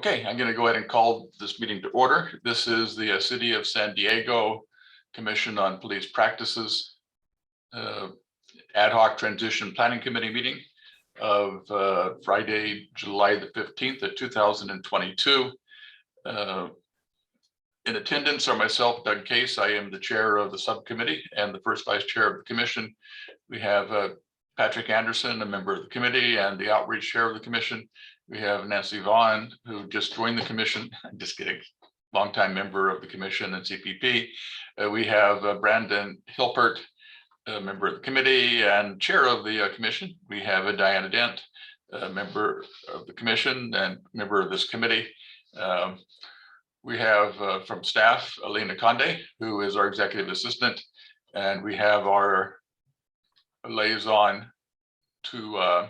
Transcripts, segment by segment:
Okay, I'm going to go ahead and call this meeting to order. This is the City of San Diego Commission on Police Practices Ad Hoc Transition Planning Committee meeting of Friday, July the 15th of 2022. In attendance are myself, Doug Case. I am the chair of the subcommittee and the first vice chair of the commission. We have Patrick Anderson, a member of the committee, and the outreach chair of the commission. We have Nancy Vaughn, who just joined the commission. I'm just kidding. Longtime member of the commission and CPP. We have Brandon Hilpert, a member of the committee and chair of the commission. We have Diana Dent, a member of the commission and member of this committee. We have from staff, Elena Conde, who is our executive assistant. And we have our liaison to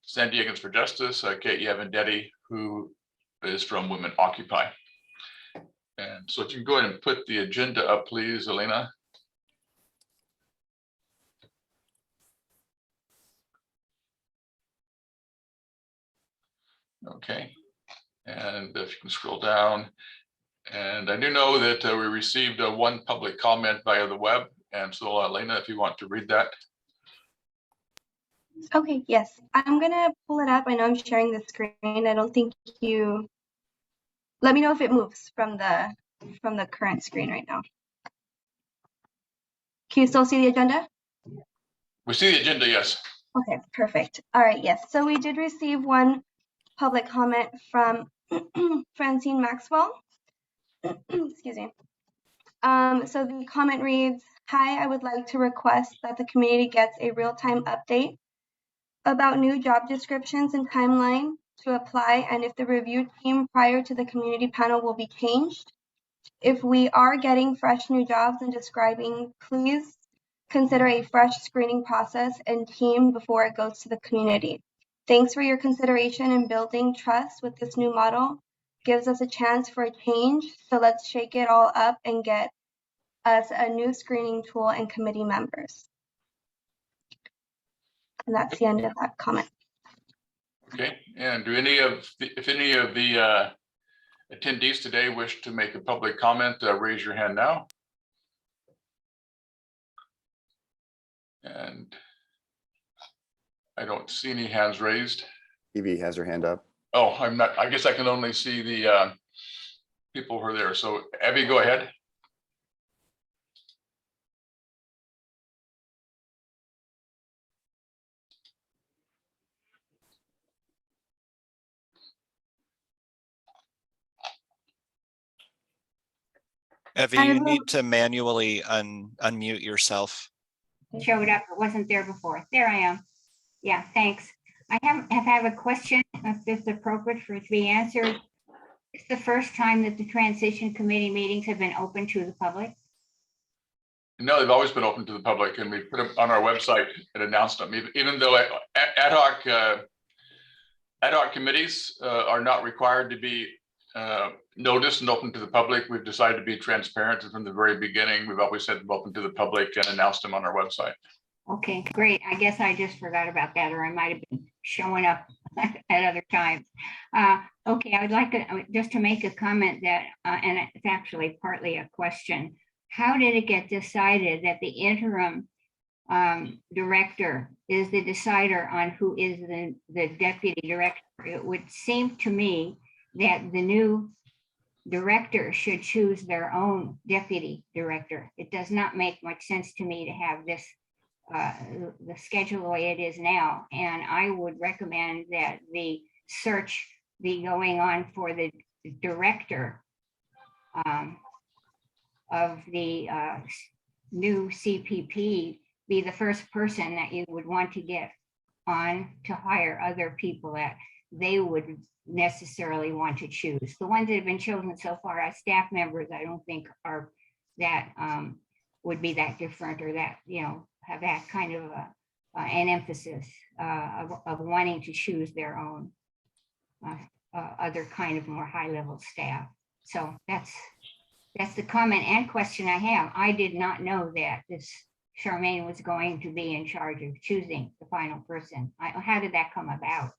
San Diegans for Justice, Katie Avendetti, who is from Women Occupy. And so if you can go ahead and put the agenda up, please, Elena. Okay, and if you can scroll down. And I do know that we received one public comment via the web. And so Elena, if you want to read that. Okay, yes, I'm gonna pull it up. I know I'm sharing the screen. I don't think you, let me know if it moves from the current screen right now. Can you still see the agenda? We see the agenda, yes. Okay, perfect. All right, yes. So we did receive one public comment from Francine Maxwell. Excuse me. So the comment reads, "Hi, I would like to request that the community gets a real-time update about new job descriptions and timeline to apply, and if the review team prior to the community panel will be changed. If we are getting fresh new jobs and describing, please consider a fresh screening process and team before it goes to the community. Thanks for your consideration in building trust with this new model. Gives us a chance for a change, so let's shake it all up and get us a new screening tool and committee members." And that's the end of that comment. Okay, and do any of if any of the attendees today wish to make a public comment, raise your hand now. And I don't see any hands raised. Evie has her hand up. Oh, I'm not, I guess I can only see the people who are there. So Abby, go ahead. Evie, you need to manually unmute yourself. Showed up, it wasn't there before. There I am. Yeah, thanks. I have a question, if it's appropriate for it to be answered. It's the first time that the transition committee meetings have been open to the public. No, they've always been open to the public, and we put them on our website and announced them. Even though ad hoc committees are not required to be noticed and open to the public, we've decided to be transparent from the very beginning. We've always said them open to the public and announced them on our website. Okay, great. I guess I just forgot about that, or I might have been showing up at other times. Okay, I would like just to make a comment that, and it's actually partly a question. How did it get decided that the interim director is the decider on who is the deputy director? It would seem to me that the new director should choose their own deputy director. It does not make much sense to me to have this the schedule the way it is now. And I would recommend that the search be going on for the director of the new CPP be the first person that you would want to get on to hire other people that they would necessarily want to choose. The ones that have been chosen so far as staff members, I don't think are that would be that different, or that, you know, have that kind of an emphasis of wanting to choose their own other kind of more high-level staff. So that's the comment and question I have. I did not know that this Charmaine was going to be in charge of choosing the final person. How did that come about?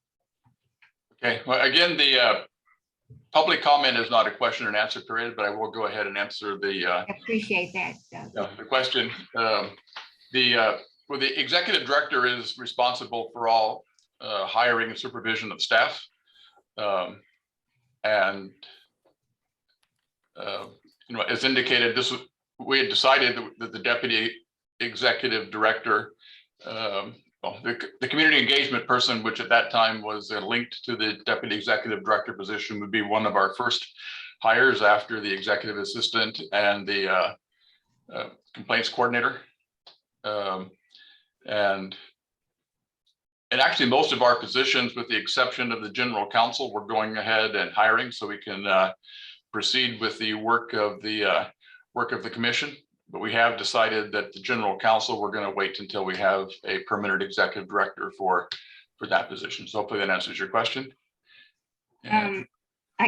Okay, well, again, public comment is not a question and answer period, but I will go ahead and answer I appreciate that. the question. Well, the executive director is responsible for all hiring and supervision of staff. And as indicated, we had decided that the deputy executive director, the community engagement person, which at that time was linked to the deputy executive director position, would be one of our first hires after the executive assistant and the complaints coordinator. And actually, most of our positions, with the exception of the general counsel, we're going ahead and hiring so we can proceed with the work of the commission. But we have decided that the general counsel, we're going to wait until we have a permanent executive director for that position. So hopefully that answers your question. I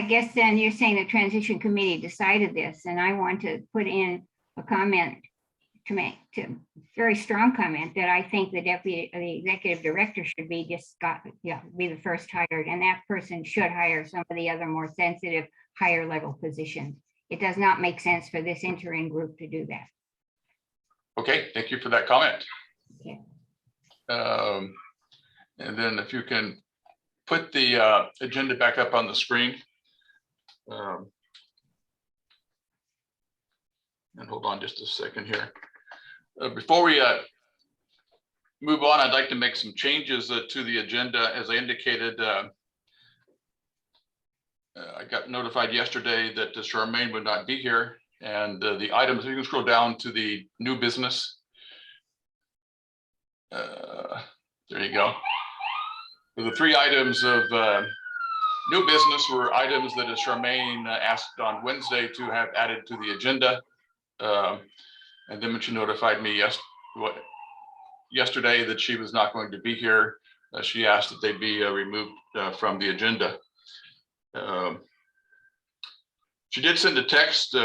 guess then you're saying the transition committee decided this, and I want to put in a comment very strong comment that I think the executive director should be be the first hired, and that person should hire some of the other more sensitive higher level positions. It does not make sense for this interim group to do that. Okay, thank you for that comment. Okay. And then if you can put the agenda back up on the screen. And hold on just a second here. Before we move on, I'd like to make some changes to the agenda. As I indicated, I got notified yesterday that Charmaine would not be here, and the items, you can scroll down to the new business. There you go. The three items of new business were items that Charmaine asked on Wednesday to have added to the agenda. And then when she notified me yesterday that she was not going to be here, she asked that they be removed from the agenda. She did send a text,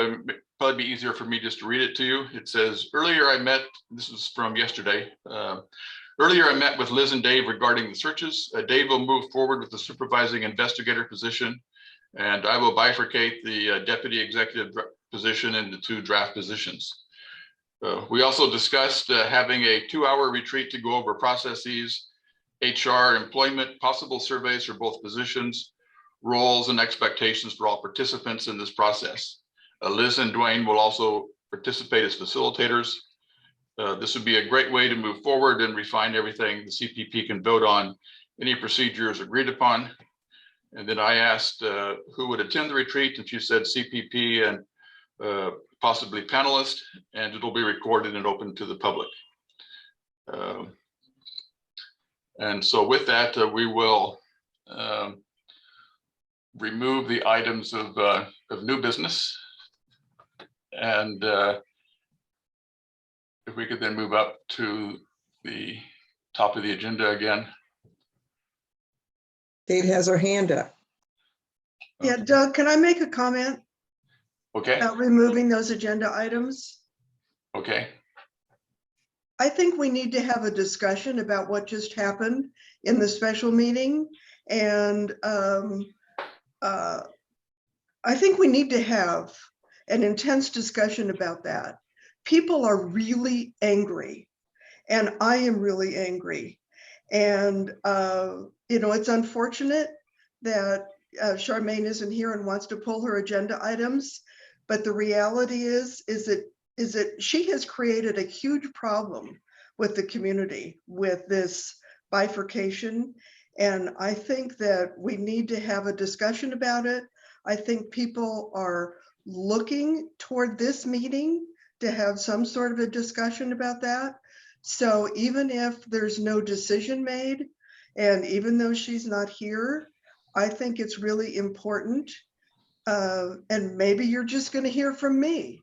probably be easier for me just to read it to you. It says, earlier I met, this is from yesterday, earlier I met with Liz and Dave regarding the searches. Dave will move forward with the supervising investigator position, and I will bifurcate the deputy executive position into two draft positions. We also discussed having a 2-hour retreat to go over processes, HR, employment, possible surveys for both positions, roles, and expectations for all participants in this process. Liz and Dwayne will also participate as facilitators. This would be a great way to move forward and refine everything the CPP can vote on any procedures agreed upon. And then I asked who would attend the retreat, and she said CPP and possibly panelists, and it'll be recorded and open to the public. And so with that, we will remove the items of new business. And if we could then move up to the top of the agenda again. Kate has her hand up. Yeah, Doug, can I make a comment Okay, about removing those agenda items? okay, I think we need to have a discussion about what just happened in the special meeting. And I think we need to have an intense discussion about that. People are really angry, and I am really angry. And, it's unfortunate that Charmaine isn't here and wants to pull her agenda items. But the reality is that she has created a huge problem with the community with this bifurcation. And I think that we need to have a discussion about it. I think people are looking toward this meeting to have some sort of a discussion about that. So even if there's no decision made, and even though she's not here, I think it's really important. And maybe you're just going to hear from me,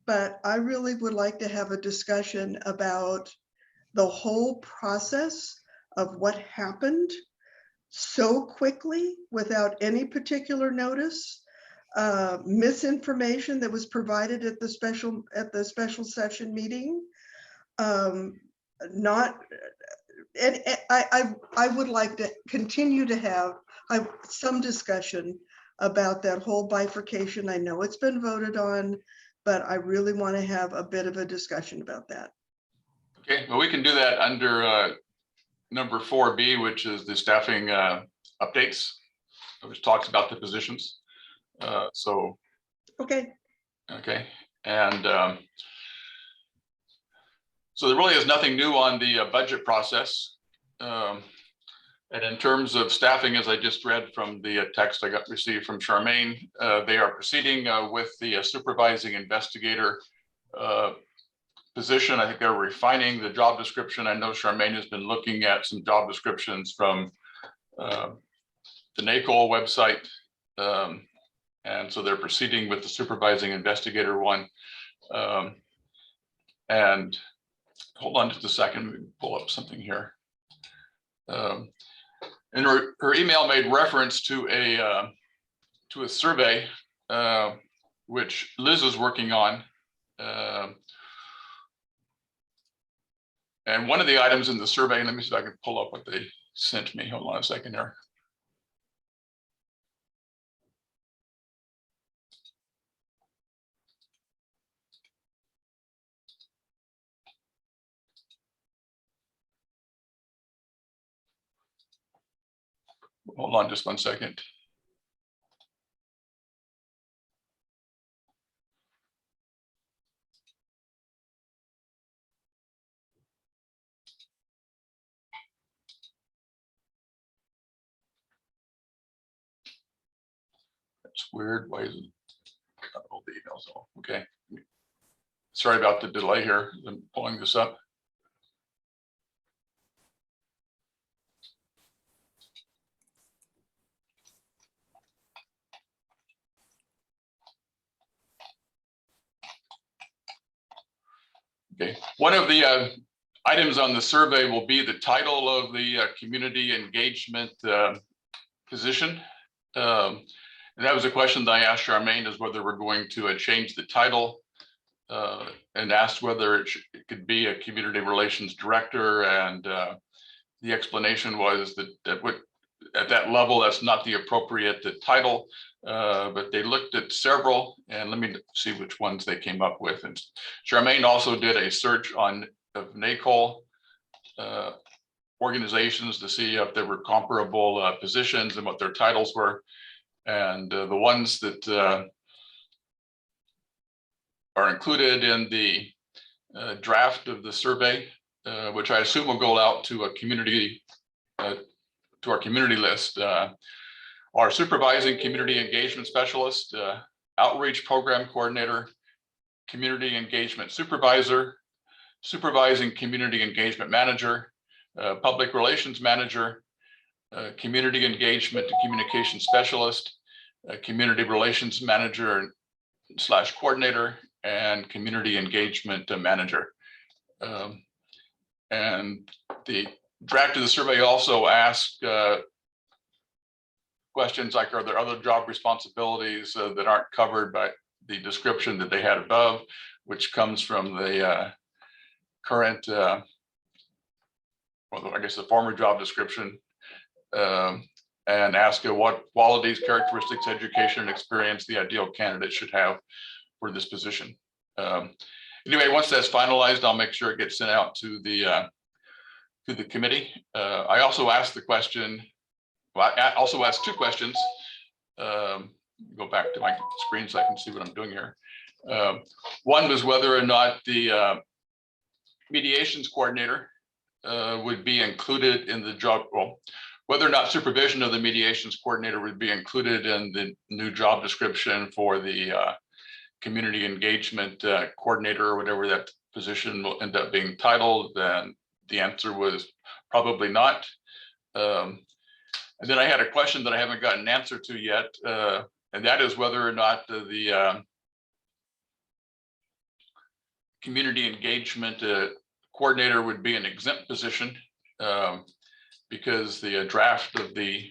but I really would like to have a discussion about the whole process of what happened so quickly without any particular notice, misinformation that was provided at the special session meeting. I would like to continue to have some discussion about that whole bifurcation. I know it's been voted on, but I really want to have a bit of a discussion about that. Okay, well, we can do that under number 4B, which is the staffing updates, which talks about the positions. So, Okay, okay, and so there really is nothing new on the budget process. And in terms of staffing, as I just read from the text I got received from Charmaine, they are proceeding with the supervising investigator position. I think they're refining the job description. I know Charmaine has been looking at some job descriptions from the NACOL website. And so they're proceeding with the supervising investigator one. And hold on just a second, let me pull up something here. And her email made reference to a survey which Liz is working on. And one of the items in the survey, let me see if I can pull up what they sent me. Hold on a second here. Hold on just 1 second. That's weird. Why is it? All the emails. Oh, okay. Sorry about the delay here. I'm pulling this up. Okay, one of the items on the survey will be the title of the community engagement position. And that was a question that I asked Charmaine, is whether we're going to change the title and asked whether it could be a community relations director. And the explanation was that at that level, that's not the appropriate title. But they looked at several, and let me see which ones they came up with. And Charmaine also did a search of NACOL organizations to see if there were comparable positions and what their titles were. And the ones that are included in the draft of the survey, which I assume will go out to a community, to our community list, our supervising community engagement specialist, outreach program coordinator, community engagement supervisor, supervising community engagement manager, public relations manager, community engagement and communication specialist, community relations manager / coordinator, and community engagement manager. And the draft of the survey also asked questions like, are there other job responsibilities that aren't covered by the description that they had above, which comes from the current, well, I guess the former job description, and ask what qualities, characteristics, education, and experience the ideal candidate should have for this position. Anyway, once that's finalized, I'll make sure it gets sent out to the committee. I also asked the question, well, I also asked two questions. Go back to my screen so I can see what I'm doing here. One was whether or not the mediations coordinator would be included in the job, well, whether or not supervision of the mediations coordinator would be included in the new job description for the community engagement coordinator, or whatever that position will end up being titled. And the answer was probably not. And then I had a question that I haven't gotten an answer to yet, and that is whether or not the community engagement coordinator would be an exempt position, because the draft of the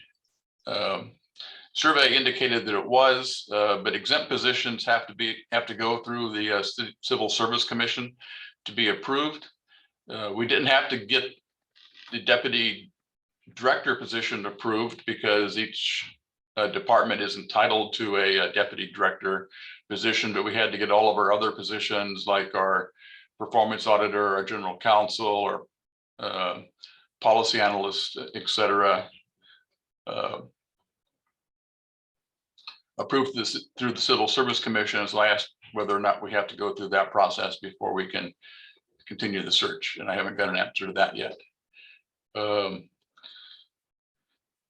survey indicated that it was, but exempt positions have to go through the Civil Service Commission to be approved. We didn't have to get the deputy director position approved because each department is entitled to a deputy director position, but we had to get all of our other positions like our performance auditor, our general counsel, or policy analyst, et cetera, approved this through the Civil Service Commission. So I asked whether or not we have to go through that process before we can continue the search, and I haven't got an answer to that yet.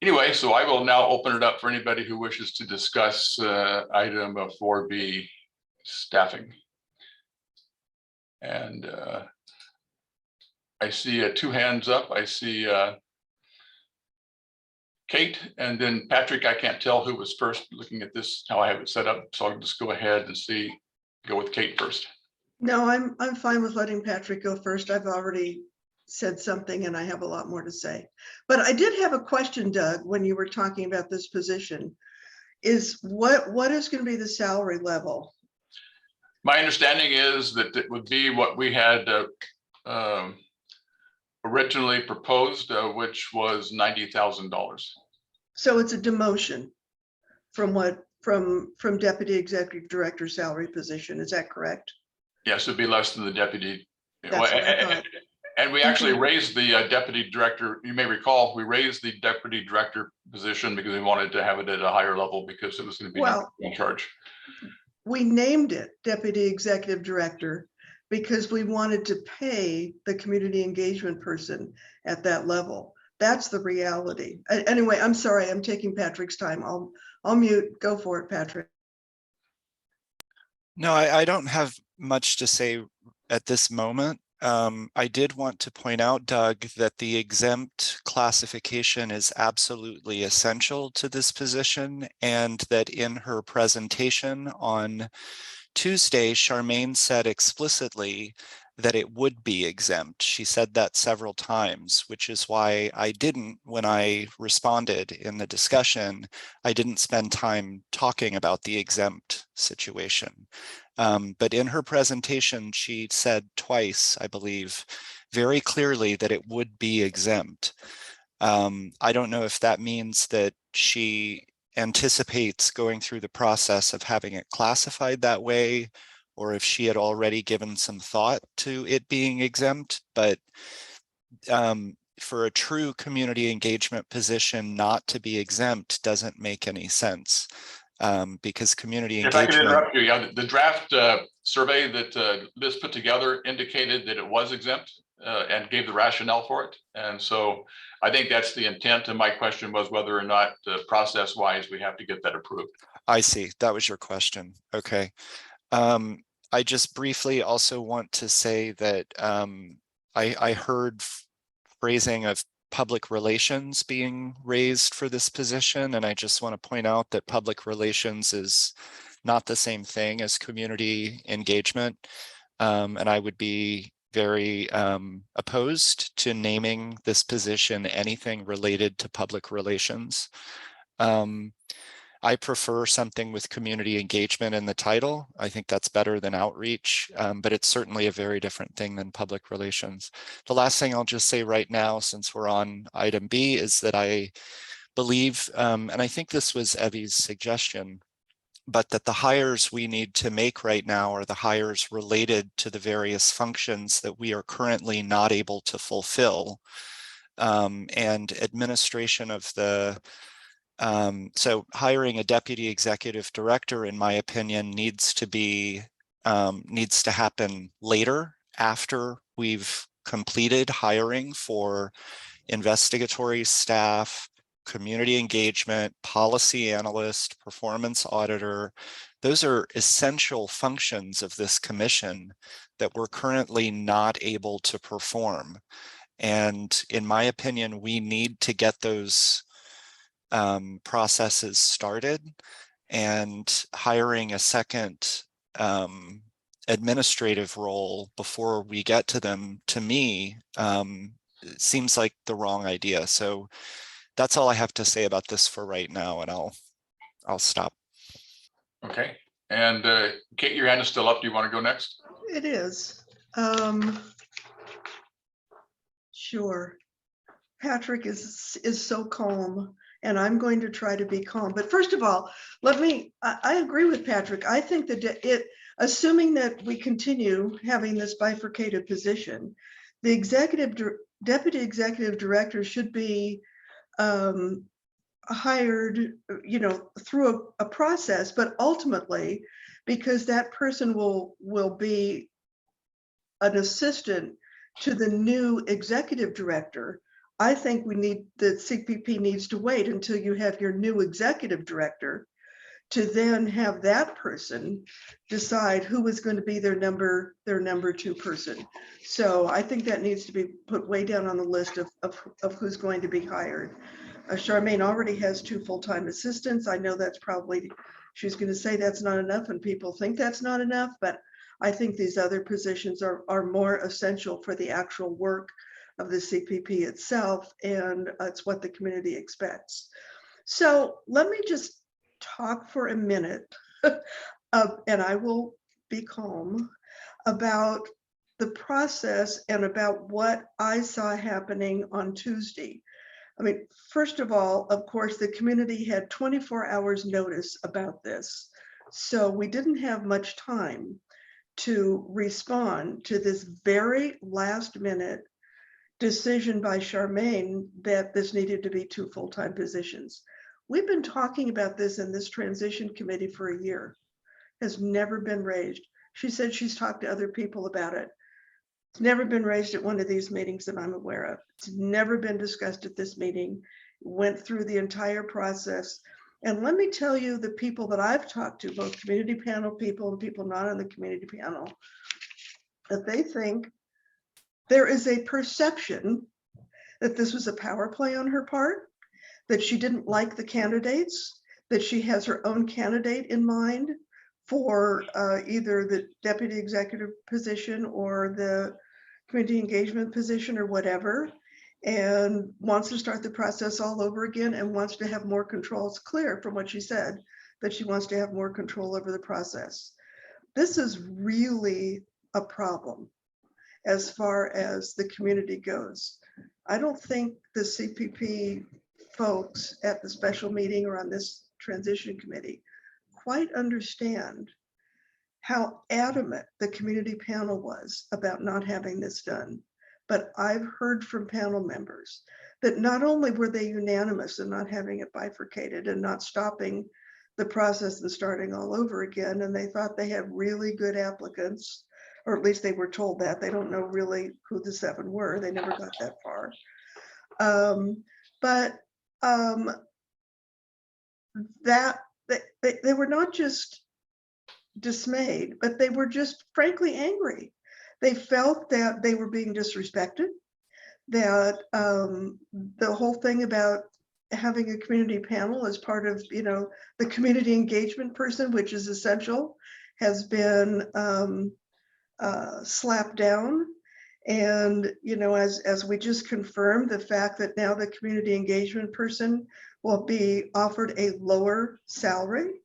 Anyway, so I will now open it up for anybody who wishes to discuss item 4B, staffing. And I see 2 hands up. I see Kate, and then Patrick. I can't tell who was first looking at this, how I have it set up. So I'll just go ahead and go with Kate first. No, I'm fine with letting Patrick go first. I've already said something and I have a lot more to say. But I did have a question, Doug, when you were talking about this position, is what is going to be the salary level? My understanding is that it would be what we had originally proposed, which was $90,000. So it's a demotion from deputy executive director salary position. Is that correct? Yes, it'd be less than the deputy. That's what I thought. And we actually raised the deputy director. You may recall, we raised the deputy director position because we wanted to have it at a higher level because it was going to be in charge. We named it deputy executive director because we wanted to pay the community engagement person at that level. That's the reality. Anyway, I'm sorry, I'm taking Patrick's time. I'll mute. Go for it, Patrick. No, I don't have much to say at this moment. I did want to point out, Doug, that the exempt classification is absolutely essential to this position, and that in her presentation on Tuesday, Charmaine said explicitly that it would be exempt. She said that several times, which is why I didn't, when I responded in the discussion, I didn't spend time talking about the exempt situation. But in her presentation, she said twice, I believe, very clearly that it would be exempt. I don't know if that means that she anticipates going through the process of having it classified that way, or if she had already given some thought to it being exempt. But for a true community engagement position not to be exempt doesn't make any sense. Because community engagement. If I could interrupt you, yeah, the draft survey that Liz put together indicated that it was exempt and gave the rationale for it. And so I think that's the intent. And my question was whether or not process-wise we have to get that approved. I see. That was your question. Okay. I just briefly also want to say that I heard phrasing of public relations being raised for this position. And I just want to point out that public relations is not the same thing as community engagement. And I would be very opposed to naming this position anything related to public relations. I prefer something with community engagement in the title. I think that's better than outreach, but it's certainly a very different thing than public relations. The last thing I'll just say right now, since we're on item B, is that I believe, and I think this was Evie's suggestion, but that the hires we need to make right now are the hires related to the various functions that we are currently not able to fulfill, and administration of the so hiring a deputy executive director, in my opinion, needs to happen later, after we've completed hiring for investigatory staff, community engagement, policy analyst, performance auditor. Those are essential functions of this commission that we're currently not able to perform. And in my opinion, we need to get those processes started, and hiring a second administrative role before we get to them, to me, seems like the wrong idea. So that's all I have to say about this for right now, and I'll stop. Okay, and Kate, your hand is still up. Do you want to go next? It is. Sure. Patrick is so calm and I'm going to try to be calm. But first of all, I agree with Patrick. I think that assuming that we continue having this bifurcated position, the deputy executive director should be hired, through a process, but ultimately, because that person will be an assistant to the new executive director, I think the CPP needs to wait until you have your new executive director to then have that person decide who is going to be their number 2 person. So I think that needs to be put way down on the list of who's going to be hired. Charmaine already has 2 full-time assistants. I know that's probably, she's going to say that's not enough, and people think that's not enough, but I think these other positions are more essential for the actual work of the CPP itself, and it's what the community expects. So let me just talk for a minute, and I will be calm, about the process and about what I saw happening on Tuesday. I mean, first of all, of course, the community had 24 hours notice about this. So we didn't have much time to respond to this very last minute decision by Charmaine that this needed to be 2 full-time positions. We've been talking about this in this transition committee for a year. Has never been raised. She said she's talked to other people about it. It's never been raised at one of these meetings that I'm aware of. It's never been discussed at this meeting. Went through the entire process. And let me tell you, the people that I've talked to, both community panel people and people not on the community panel, that they think there is a perception that this was a power play on her part, that she didn't like the candidates, that she has her own candidate in mind for either the deputy executive position or the community engagement position or whatever, and wants to start the process all over again and wants to have more control. It's clear from what she said that she wants to have more control over the process. This is really a problem as far as the community goes. I don't think the CPP folks at the special meeting or on this transition committee quite understand how adamant the community panel was about not having this done. But I've heard from panel members that not only were they unanimous in not having it bifurcated and not stopping the process and starting all over again, and they thought they had really good applicants, or at least they were told that. They don't know really who the 7 were. They never got that far. That they were not just dismayed, but they were just frankly angry. They felt that they were being disrespected, that the whole thing about having a community panel as part of, the community engagement person, which is essential, has been slapped down. And, as we just confirmed, the fact that now the community engagement person will be offered a lower salary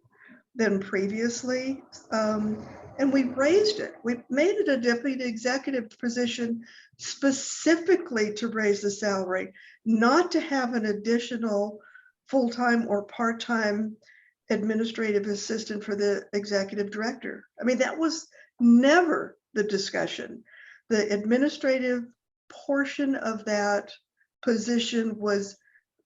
than previously. And we raised it. We made it a deputy executive position specifically to raise the salary, not to have an additional full-time or part-time administrative assistant for the executive director. I mean, that was never the discussion. The administrative portion of that position was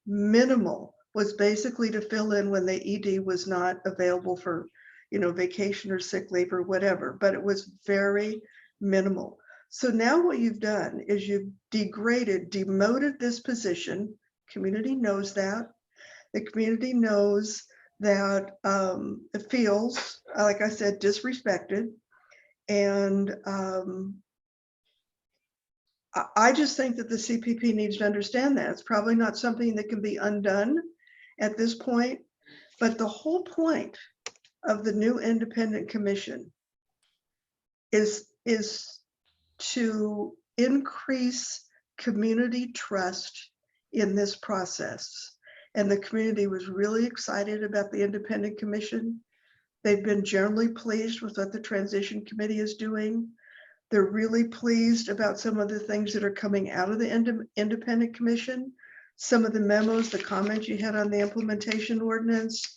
minimal, was basically to fill in when the ED was not available for, vacation or sick leave or whatever, but it was very minimal. So now what you've done is you've demoted this position. Community knows that. The community knows that it feels, like I said, disrespected. And I just think that the CPP needs to understand that. It's probably not something that can be undone at this point, but the whole point of the new independent commission is to increase community trust in this process. And the community was really excited about the independent commission. They've been generally pleased with what the transition committee is doing. They're really pleased about some of the things that are coming out of the independent commission. some of the memos, the comments you had on the implementation ordinance,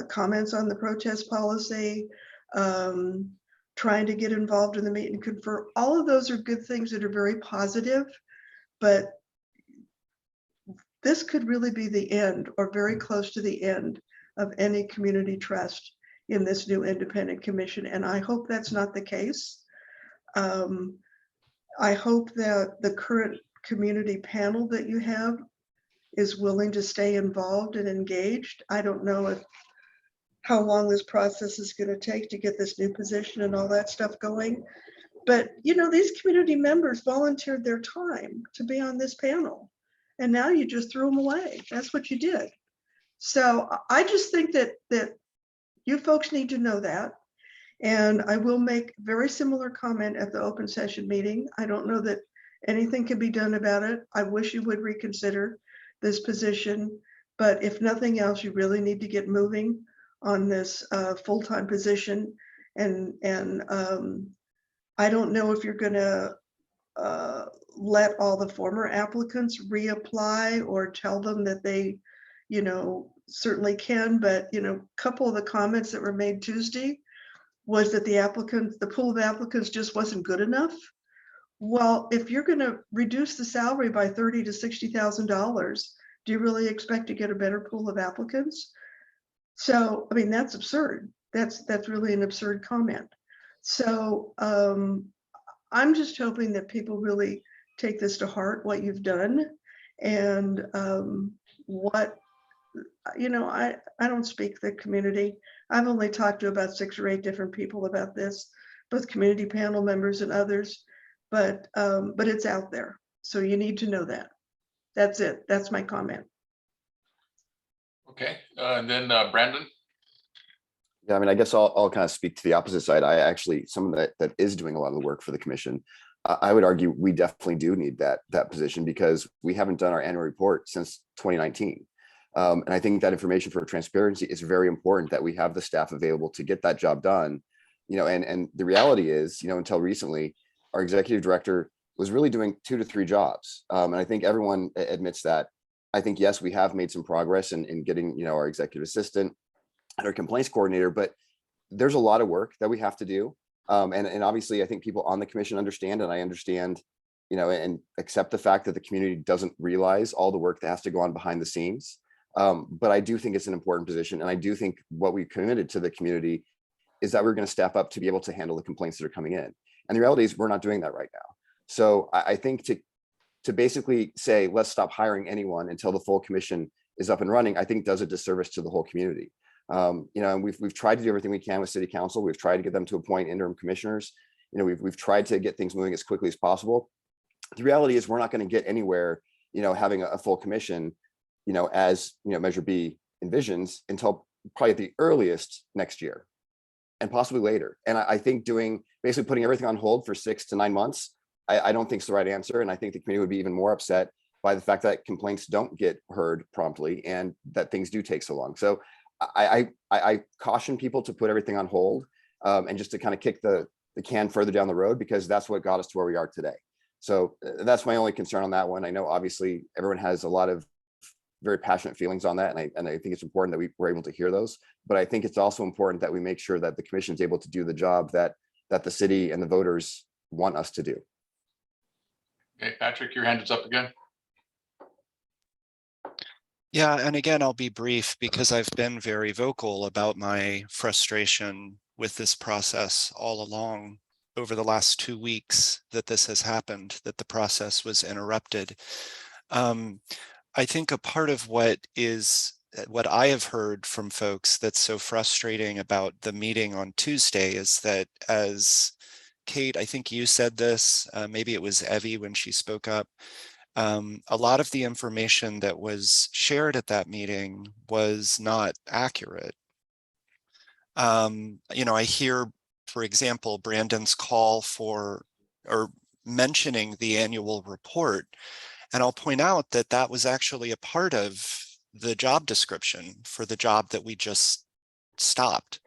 comments on the protest policy, trying to get involved in the meet and confer. All of those are good things that are very positive, but this could really be the end or very close to the end of any community trust in this new independent commission. And I hope that's not the case. I hope that the current community panel that you have is willing to stay involved and engaged. I don't know how long this process is going to take to get this new position and all that stuff going. But, you know, these community members volunteered their time to be on this panel. And now you just threw them away. That's what you did. So I just think that you folks need to know that. And I will make very similar comment at the open session meeting. I don't know that anything can be done about it. I wish you would reconsider this position. But if nothing else, you really need to get moving on this full-time position. And I don't know if you're going to let all the former applicants reapply or tell them that they, you know, certainly can. But, you know, a couple of the comments that were made Tuesday was that the pool of applicants just wasn't good enough. Well, if you're going to reduce the salary by $30,000 to $60,000, do you really expect to get a better pool of applicants? So, I mean, that's absurd. That's really an absurd comment. So I'm just hoping that people really take this to heart, what you've done, and what, you know, I don't speak the community. I've only talked to about 6 or 8 different people about this, both community panel members and others, but it's out there. So you need to know that. That's it. That's my comment. Okay, and then Brandon. Yeah, I mean, I guess I'll kind of speak to the opposite side. I actually, someone that is doing a lot of the work for the commission. I would argue we definitely do need that position because we haven't done our annual report since 2019. And I think that information for transparency is very important, that we have the staff available to get that job done. You know, and the reality is, you know, until recently, our executive director was really doing 2 to 3 jobs. And I think everyone admits that. I think, yes, we have made some progress in getting, you know, our executive assistant and our complaints coordinator, but there's a lot of work that we have to do. And obviously, I think people on the commission understand, and I understand, you know, and accept the fact that the community doesn't realize all the work that has to go on behind the scenes. But I do think it's an important position. And I do think what we committed to the community is that we're going to step up to be able to handle the complaints that are coming in. And the reality is we're not doing that right now. So I think to basically say, let's stop hiring anyone until the full commission is up and running, I think does a disservice to the whole community. You know, and we've tried to do everything we can with city council. We've tried to get them to appoint interim commissioners. You know, we've tried to get things moving as quickly as possible. The reality is we're not going to get anywhere, you know, having a full commission, you know, as, you know, Measure B envisions until probably at the earliest next year and possibly later. And I think basically putting everything on hold for 6 to 9 months, I don't think it's the right answer. And I think the community would be even more upset by the fact that complaints don't get heard promptly and that things do take so long. So I caution people to put everything on hold and just to kind of kick the can further down the road, because that's what got us to where we are today. So that's my only concern on that one. I know obviously everyone has a lot of very passionate feelings on that. And I think it's important that we're able to hear those, but I think it's also important that we make sure that the commission is able to do the job that the city and the voters want us to do. Okay, Patrick, your hand is up again. Yeah, and again, I'll be brief because I've been very vocal about my frustration with this process all along over the last 2 weeks that this has happened, that the process was interrupted. I think a part of what I have heard from folks that's so frustrating about the meeting on Tuesday is that, as Kate, I think you said this, maybe it was Evie when she spoke up, a lot of the information that was shared at that meeting was not accurate. You know, I hear, for example, Brandon's call for or mentioning the annual report, and I'll point out that that was actually a part of the job description for the job that we just stopped.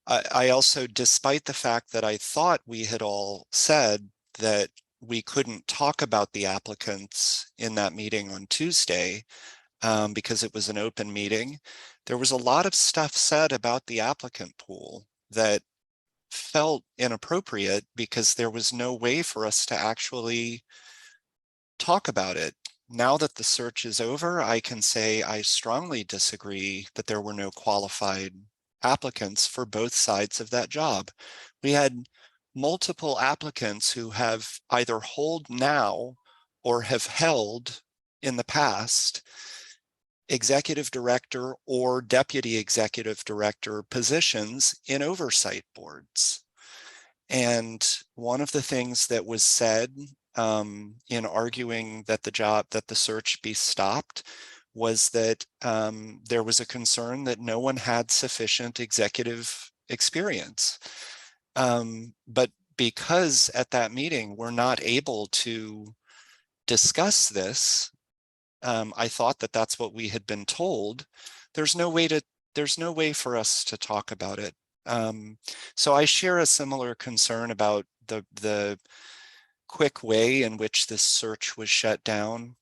I also, despite the fact that I thought we had all said that we couldn't talk about the applicants in that meeting on Tuesday because it was an open meeting. There was a lot of stuff said about the applicant pool that felt inappropriate because there was no way for us to actually talk about it. Now that the search is over, I can say I strongly disagree that there were no qualified applicants for both sides of that job. We had multiple applicants who have either hold now or have held in the past executive director or deputy executive director positions in oversight boards. And one of the things that was said in arguing that the search be stopped was that there was a concern that no one had sufficient executive experience. But because at that meeting we're not able to discuss this, I thought that that's what we had been told. There's no way for us to talk about it. So I share a similar concern about the quick way in which this search was shut down.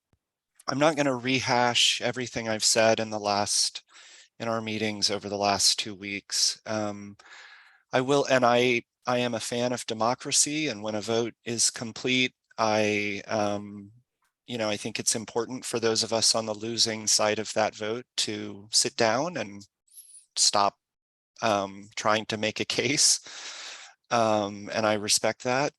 I'm not going to rehash everything I've said in our meetings over the last 2 weeks. I will, and I am a fan of democracy, and when a vote is complete, I think it's important for those of us on the losing side of that vote to sit down and stop trying to make a case. And I respect that.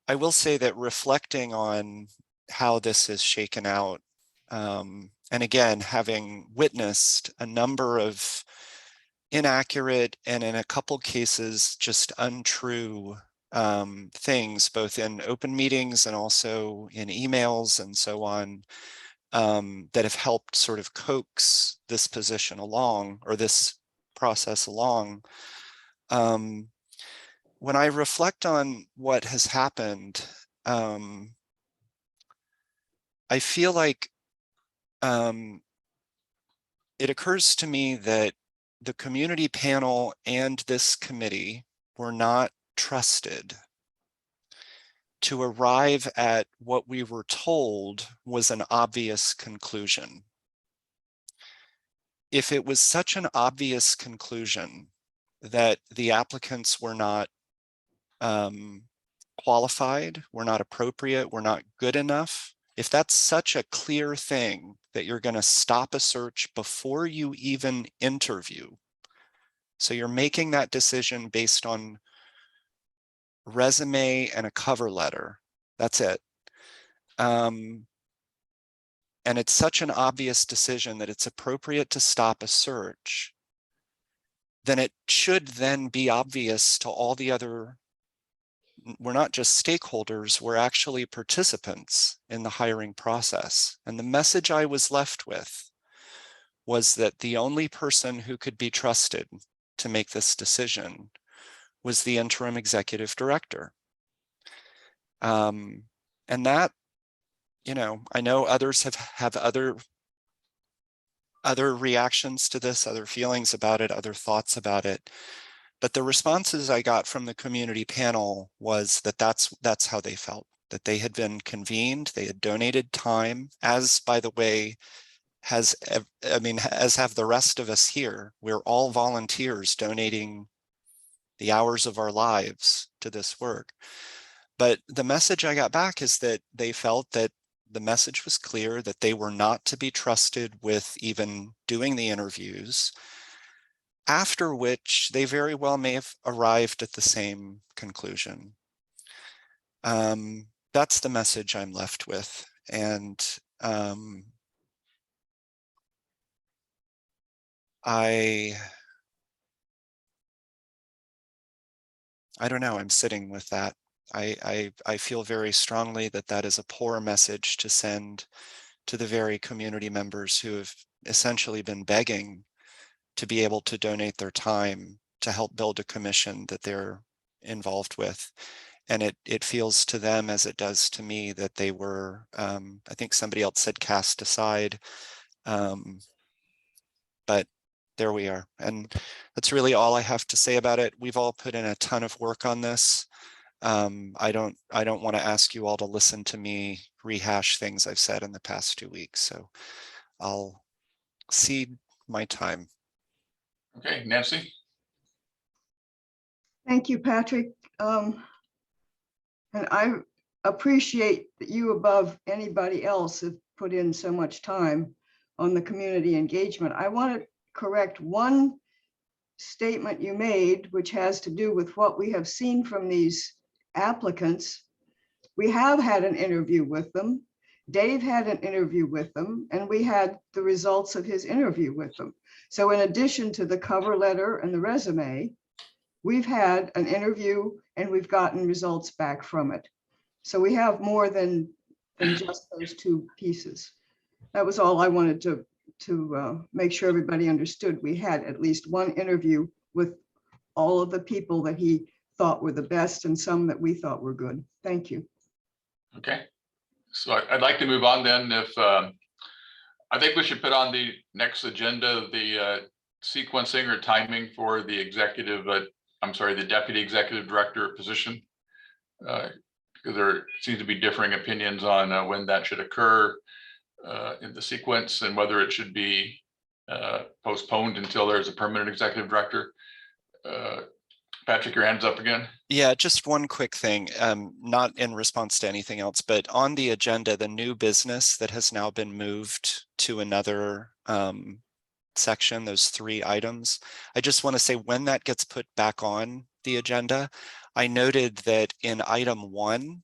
I will say that reflecting on how this is shaken out, and again, having witnessed a number of inaccurate and in a couple cases just untrue things, both in open meetings and also in emails and so on, that have helped sort of coax this position along, or this process along. When I reflect on what has happened, I feel like it occurs to me that the community panel and this committee were not trusted to arrive at what we were told was an obvious conclusion. If it was such an obvious conclusion that the applicants were not qualified, were not appropriate, were not good enough, if that's such a clear thing that you're going to stop a search before you even interview, so you're making that decision based on resume and a cover letter, that's it. And it's such an obvious decision that it's appropriate to stop a search, then it should then be obvious to all the other, we're not just stakeholders, we're actually participants in the hiring process. And the message I was left with was that the only person who could be trusted to make this decision was the interim executive director. And that, I know others have other reactions to this, other feelings about it, other thoughts about it. But the responses I got from the community panel was that that's how they felt, that they had been convened, they had donated time, as by the way, as have the rest of us here. We're all volunteers donating the hours of our lives to this work. But the message I got back is that they felt that the message was clear, that they were not to be trusted with even doing the interviews, after which they very well may have arrived at the same conclusion. That's the message I'm left with. And I don't know, I'm sitting with that. I feel very strongly that that is a poor message to send to the very community members who have essentially been begging to be able to donate their time to help build a commission that they're involved with. And it feels to them, as it does to me, that they were, I think somebody else said cast aside, but there we are. And that's really all I have to say about it. We've all put in a ton of work on this. I don't want to ask you all to listen to me rehash things I've said in the past 2 weeks, so I'll cede my time. Okay, Nancy? Thank you, Patrick. And I appreciate that you above anybody else have put in so much time on the community engagement. I want to correct one statement you made, which has to do with what we have seen from these applicants. We have had an interview with them. Dave had an interview with them, and we had the results of his interview with them. So in addition to the cover letter and the resume, we've had an interview and we've gotten results back from it. So we have more than just those two pieces. That was all I wanted to make sure everybody understood. We had at least one interview with all of the people that he thought were the best and some that we thought were good. Thank you. Okay, so I'd like to move on then. If I think we should put on the next agenda the sequencing or timing for the executive, the deputy executive director position. Because there seems to be differing opinions on when that should occur in the sequence and whether it should be postponed until there's a permanent executive director. Patrick, your hand's up again. Yeah, just one quick thing, not in response to anything else, but on the agenda, the new business that has now been moved to another section, those 3 items. I just want to say when that gets put back on the agenda, I noted that in item 1,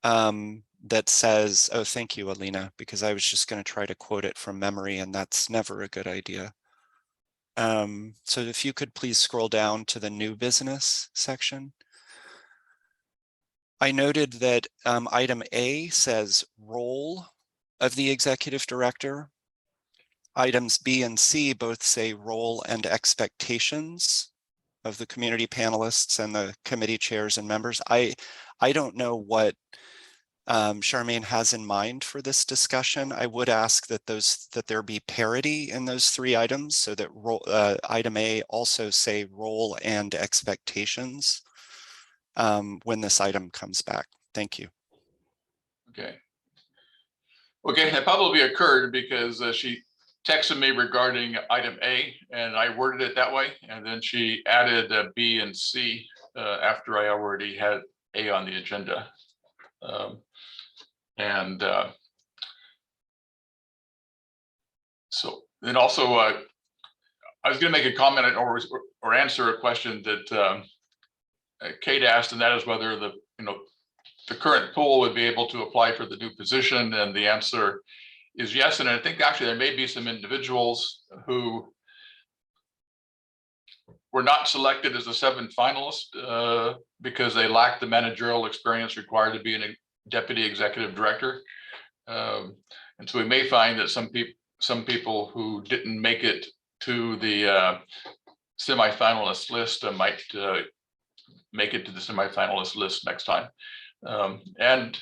that says, oh, thank you, Alina, because I was just going to try to quote it from memory, and that's never a good idea. So if you could please scroll down to the new business section. I noted that item A says role of the executive director. Items B and C both say role and expectations of the community panelists and the committee chairs and members. I don't know what Charmaine has in mind for this discussion. I would ask that there be parity in those 3 items, so that item A also say role and expectations when this item comes back. Thank you. Okay. Okay, that probably occurred because she texted me regarding item A, and I worded it that way, and then she added B and C after I already had A on the agenda. So then also, I was going to make a comment or answer a question that Kate asked, and that is whether the current pool would be able to apply for the new position, and the answer is yes. And I think actually there may be some individuals who were not selected as the 7th finalist because they lack the managerial experience required to be a deputy executive director. And so we may find that some people who didn't make it to the semifinalist list might make it to the semifinalist list next time. And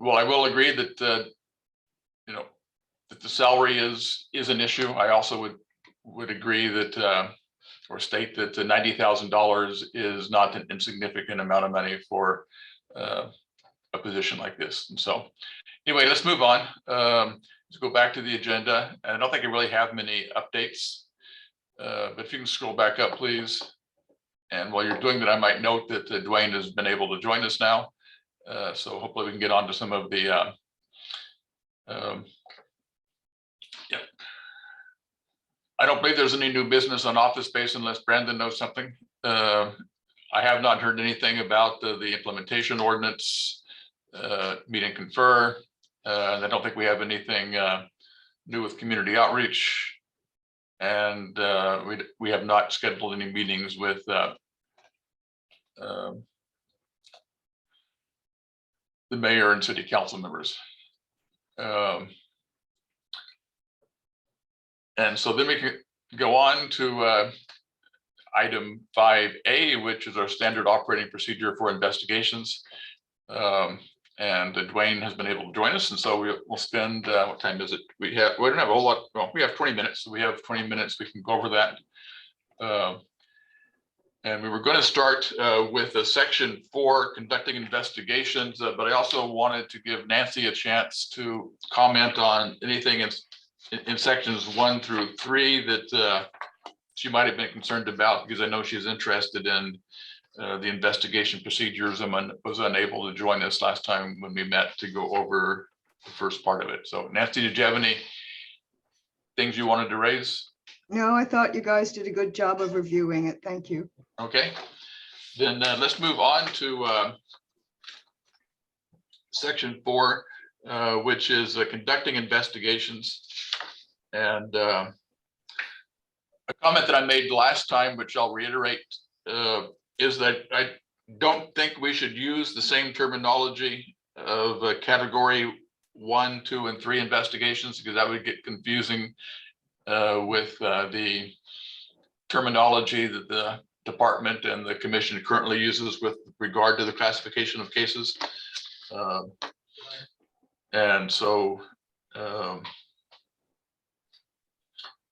well, I will agree that that the salary is an issue. I also would agree that or state that the $90,000 is not an insignificant amount of money for a position like this. And so anyway, let's move on. Let's go back to the agenda. And I don't think I really have many updates, but if you can scroll back up, please. And while you're doing that, I might note that Dwayne has been able to join us now. So hopefully we can get on to some of the, yeah. I don't believe there's any new business on office space unless Brandon knows something. I have not heard anything about the implementation ordinance, meet and confer. And I don't think we have anything new with community outreach. And we have not scheduled any meetings with the mayor and city council members. And so then we can go on to item 5A, which is our standard operating procedure for investigations. And Dwayne has been able to join us, and so we'll we don't have a whole lot. Well, we have 20 minutes, so we have 20 minutes. We can go over that. And we were going to start with a section 4, conducting investigations, but I also wanted to give Nancy a chance to comment on anything in sections 1 through 3 that she might have been concerned about, because I know she's interested in the investigation procedures and was unable to join us last time when we met to go over the first part of it. So Nancy, did you have any things you wanted to raise? No, I thought you guys did a good job of reviewing it. Thank you. Okay, then let's move on to section 4, which is conducting investigations. And a comment that I made last time, which I'll reiterate, is that I don't think we should use the same terminology of category 1, 2, and 3 investigations, because that would get confusing with the terminology that the department and the commission currently uses with regard to the classification of cases. And so I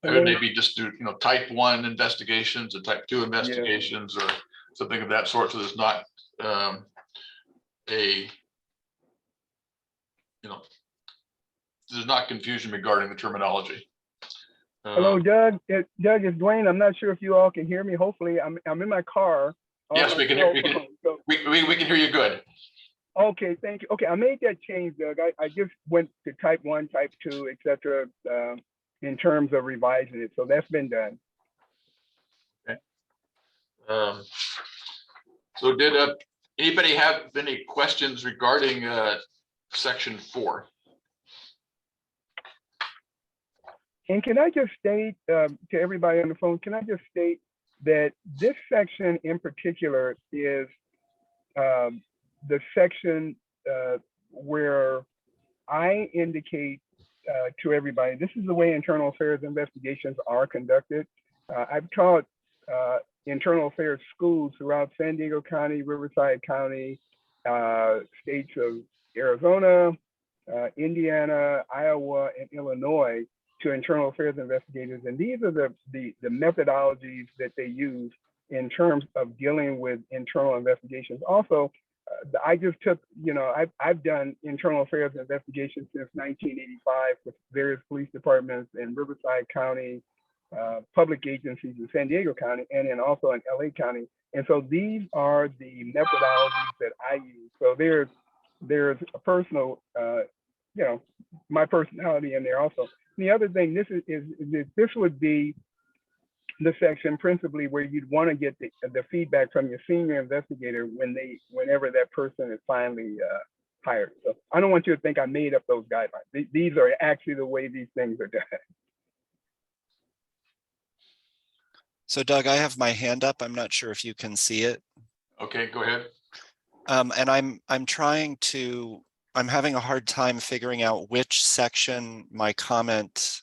would maybe just do, type 1 investigations and type 2 investigations or something of that sort. So there's not there's not confusion regarding the terminology. Hello, Doug. Doug, it's Dwayne. I'm not sure if you all can hear me. Hopefully, I'm in my car. Yes, we can hear. We can hear you good. Okay, thank you. Okay, I made that change, Doug. I just went to type 1, type 2, etc. In terms of revising it. So that's been done. Okay. So did anybody have any questions regarding section 4? And can I just state to everybody on the phone, can I just state that this section in particular is the section where I indicate to everybody, this is the way internal affairs investigations are conducted. I've taught internal affairs schools throughout San Diego County, Riverside County, states of Arizona, Indiana, Iowa, and Illinois to internal affairs investigators. And these are the methodologies that they use in terms of dealing with internal investigations. Also, I just took, I've done internal affairs investigations since 1985 with various police departments in Riverside County, public agencies in San Diego County, and then also in LA County. And so these are the methodologies that I use. So there's a personal, my personality in there also. And the other thing, this would be the section principally where you'd want to get the feedback from your senior investigator whenever that person is finally hired. So I don't want you to think I made up those guidelines. These are actually the way these things are done. So Doug, I have my hand up. I'm not sure if you can see it. Okay, go ahead. And I'm having a hard time figuring out which section my comment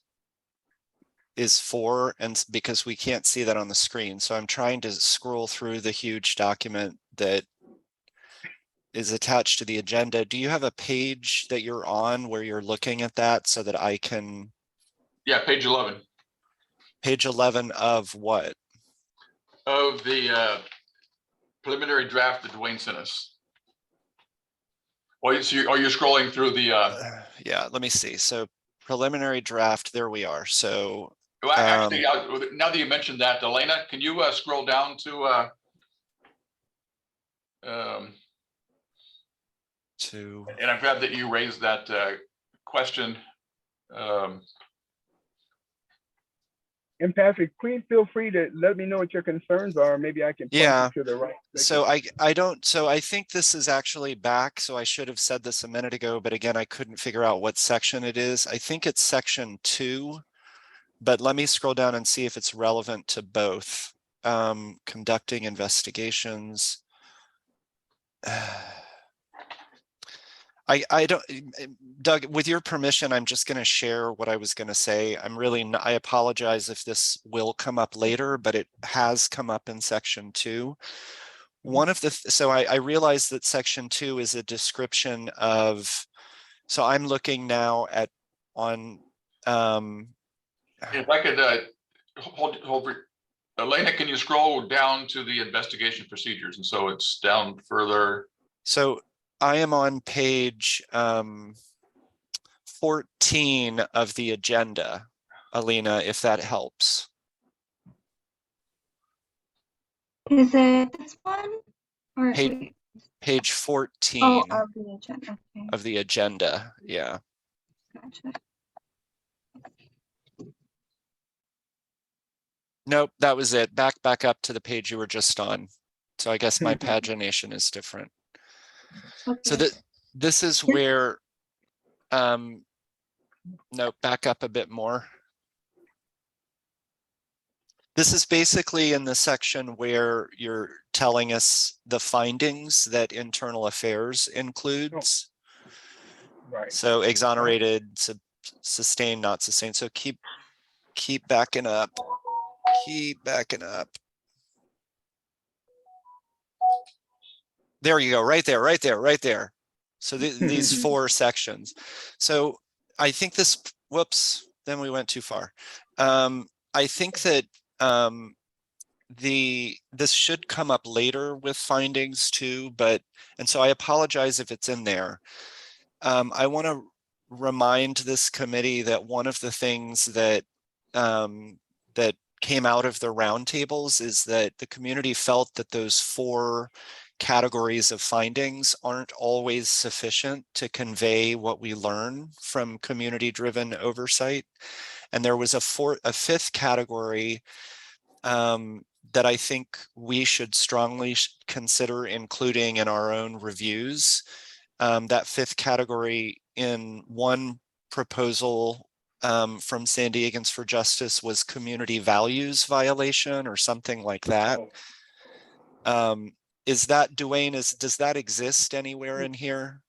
is for, and because we can't see that on the screen. So I'm trying to scroll through the huge document that is attached to the agenda. Do you have a page that you're on where you're looking at that so that I can? Yeah, page 11. Page 11 of what? Of the preliminary draft that Dwayne sent us. Well, you're scrolling through the. Yeah, let me see. So preliminary draft, there we are. So. Well, actually, now that you mentioned that, Elena, can you scroll down to and I'm glad that you raised that question. And Patrick, please feel free to let me know what your concerns are. Maybe I can point you to the right. So I think this is actually back. So I should have said this a minute ago, but again, I couldn't figure out what section it is. I think it's section 2. But let me scroll down and see if it's relevant to both. Conducting investigations. I don't, Doug, with your permission, I'm just going to share what I was going to say. I apologize if this will come up later, but it has come up in section 2. So I realize that section 2 is a description of, so I'm looking now at if I could hold Elena, can you scroll down to the investigation procedures? And so it's down further. So I am on page 14 of the agenda, Alina, if that helps. Is it this one? Or Page, wait, page 14 oh, of the agenda. Okay, of the agenda. Yeah. gotcha. Nope, that was it. Back up to the page you were just on. So I guess my pagination is different. So Okay. this is Yeah. where, no, back up a bit more. This is basically in the section where you're telling us the findings that internal affairs includes. Right. So exonerated, sustained, not sustained. So keep backing up. Keep backing up. There you go, right there, right there, right there. So these 4 sections. So I think this, whoops, then we went too far. I think that this should come up later with findings too, and so I apologize if it's in there. I want to remind this committee that one of the things that that came out of the roundtables is that the community felt that those 4 categories of findings aren't always sufficient to convey what we learn from community-driven oversight. And there was a 5th category that I think we should strongly consider including in our own reviews. That 5th category in one proposal from San Diegans for Justice was community values violation or something like that. Is that, Duane, does that exist anywhere in here?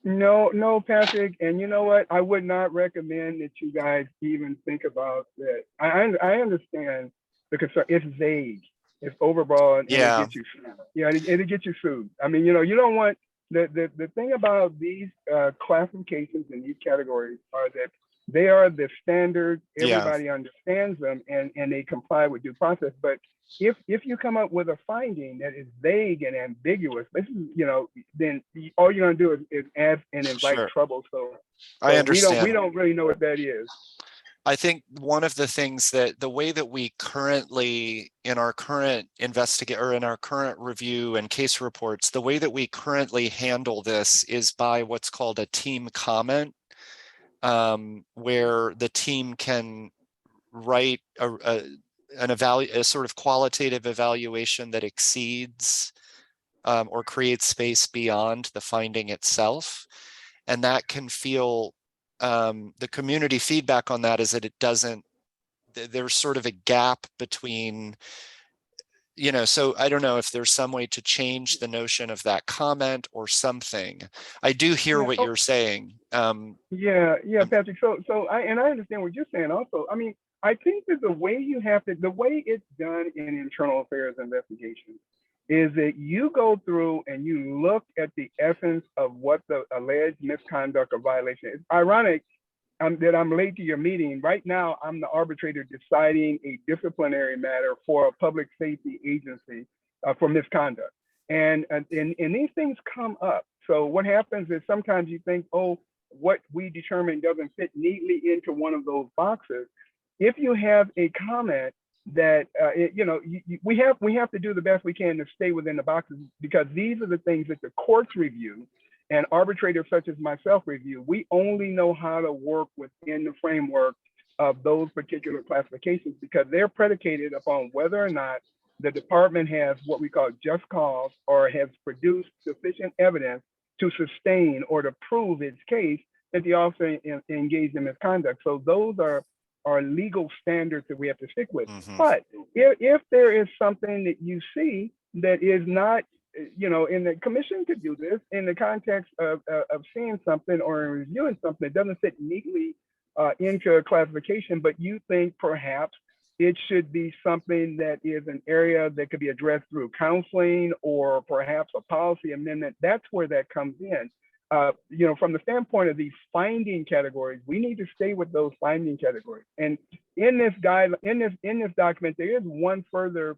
No, Patrick. And you know what? I would not recommend that you guys even think about that. I understand the concern. It's vague. It's overbroad. And Yeah. It gets you sued. Yeah, it gets you sued. I mean, you don't want the thing about these classifications in these categories are that they are the standard. Everybody understands them and they comply with due process. But if you come up with a finding that is vague and ambiguous, this is, then all you're gonna do is add and invite trouble. So I understand. We don't really know what that is. I think one of the things that the way that we currently in our current in our current review and case reports, the way that we currently handle this is by what's called a team comment, where the team can write a sort of qualitative evaluation that exceeds or creates space beyond the finding itself. And that can feel, the community feedback on that is that it doesn't, there's sort of a gap between, so I don't know if there's some way to change the notion of that comment or something. I do hear what you're saying. Yeah, Patrick. So I understand what you're saying also. I mean, I think that the way it's done in internal affairs investigation is that you go through and you look at the essence of what the alleged misconduct or violation is. Ironic that I'm late to your meeting. Right now, I'm the arbitrator deciding a disciplinary matter for a public safety agency for misconduct. And these things come up. So what happens is sometimes you think, oh, what we determine doesn't fit neatly into one of those boxes. If you have a comment that we have to do the best we can to stay within the boxes, because these are the things that the courts review and arbitrators such as myself review. We only know how to work within the framework of those particular classifications because they're predicated upon whether or not the department has what we call just cause or has produced sufficient evidence to sustain or to prove its case that the officer engaged in misconduct. So those are legal standards that we have to stick with. Mm-hmm. But if there is something that you see that is not, and the commission could do this in the context of seeing something or reviewing something that doesn't fit neatly into a classification, but you think perhaps it should be something that is an area that could be addressed through counseling or perhaps a policy amendment, that's where that comes in. from the standpoint of these finding categories, we need to stay with those finding categories. And in this document, there is one further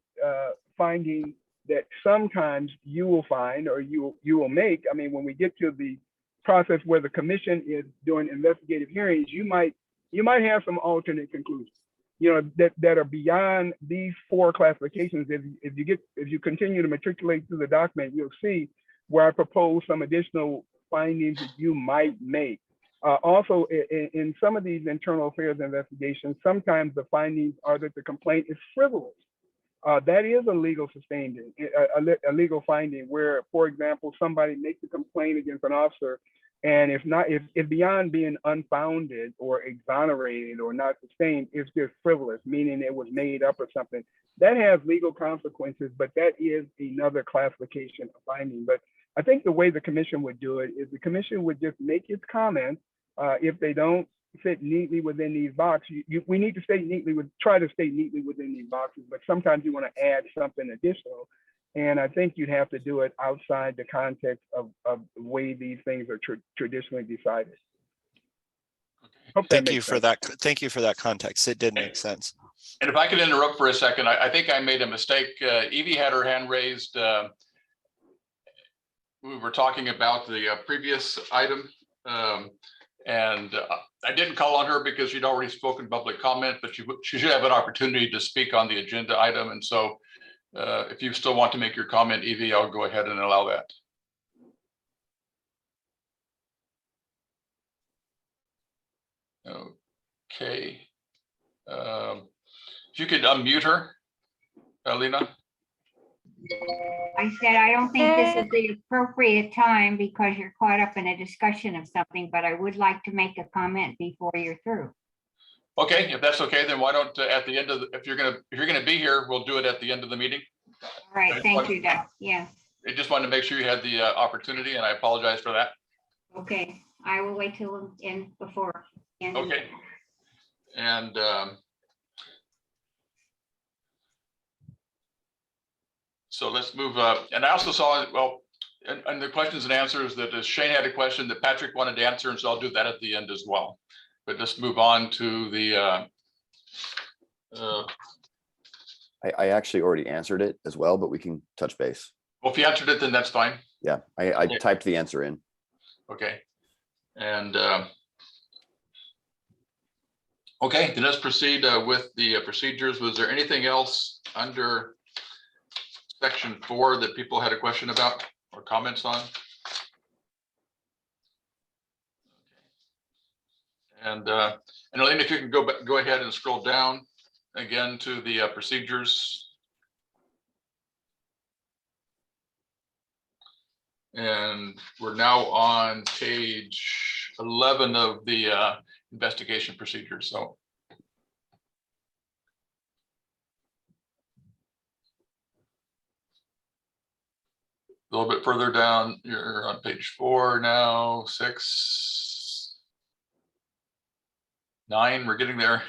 finding that sometimes you will find or you will make. I mean, when we get to the process where the commission is doing investigative hearings, you might have some alternate conclusions, that are beyond these 4 classifications. If you continue to matriculate through the document, you'll see where I propose some additional findings that you might make. Also, in some of these internal affairs investigations, sometimes the findings are that the complaint is frivolous. That is a legal legal finding where, for example, somebody makes a complaint against an officer, and if beyond being unfounded or exonerated or not sustained, it's just frivolous, meaning it was made up or something. That has legal consequences, but that is another classification of finding. But I think the way the commission would do it is the commission would just make its comments. If they don't fit neatly within these boxes, we need to try to stay neatly within these boxes, but sometimes you want to add something additional. And I think you'd have to do it outside the context of the way these things are traditionally decided. Thank you for that. Thank you for that context. It did make sense. And if I could interrupt for a second, I think I made a mistake. Evie had her hand raised. We were talking about the previous item. And I didn't call on her because she'd already spoken public comment, but she should have an opportunity to speak on the agenda item. And so if you still want to make your comment, Evie, I'll go ahead and allow that. Okay. If you could unmute her, Lena. I said, I don't think this is the appropriate time because you're caught up in a discussion of something, but I would like to make a comment before you're through. Okay, if that's okay, then why don't at the end of if you're gonna be here, we'll do it at the end of the meeting. All right, thank you, Doug. Yeah. I just wanted to make sure you had the opportunity, and I apologize for that. Okay, I will wait till in before. Okay. And so let's move up. And I also saw, well, and the questions and answers that Shane had a question that Patrick wanted to answer, and so I'll do that at the end as well. But let's move on to the I actually already answered it as well, but we can touch base. well, if you answered it, then that's fine. Yeah, I typed the answer in. Okay. And okay, then let's proceed with the procedures. Was there anything else under section 4 that people had a question about or comments on? And Elaine, if you can go ahead and scroll down again to the procedures. And we're now on page 11 of the investigation procedures. So a little bit further down, you're on page 4 now, 6, 9, we're getting there.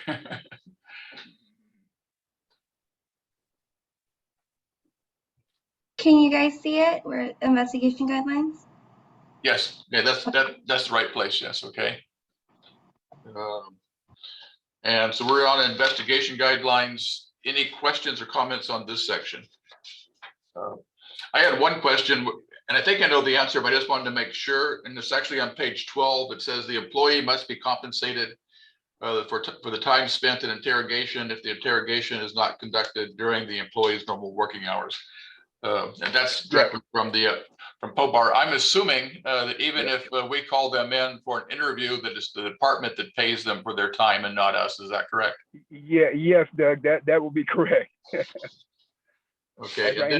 Can you guys see it? We're investigation guidelines. Yes, yeah, that's the right place. Yes, okay. And so we're on investigation guidelines. Any questions or comments on this section? I had one question, and I think I know the answer, but I just wanted to make sure. And it's actually on page 12. It says the employee must be compensated for the time spent in interrogation if the interrogation is not conducted during the employee's normal working hours. And that's directly from POBAR. I'm assuming that even if we call them in for an interview, that it's the department that pays them for their time and not us. Is that correct? Yeah, yes, Doug, that will be correct. Okay. Right,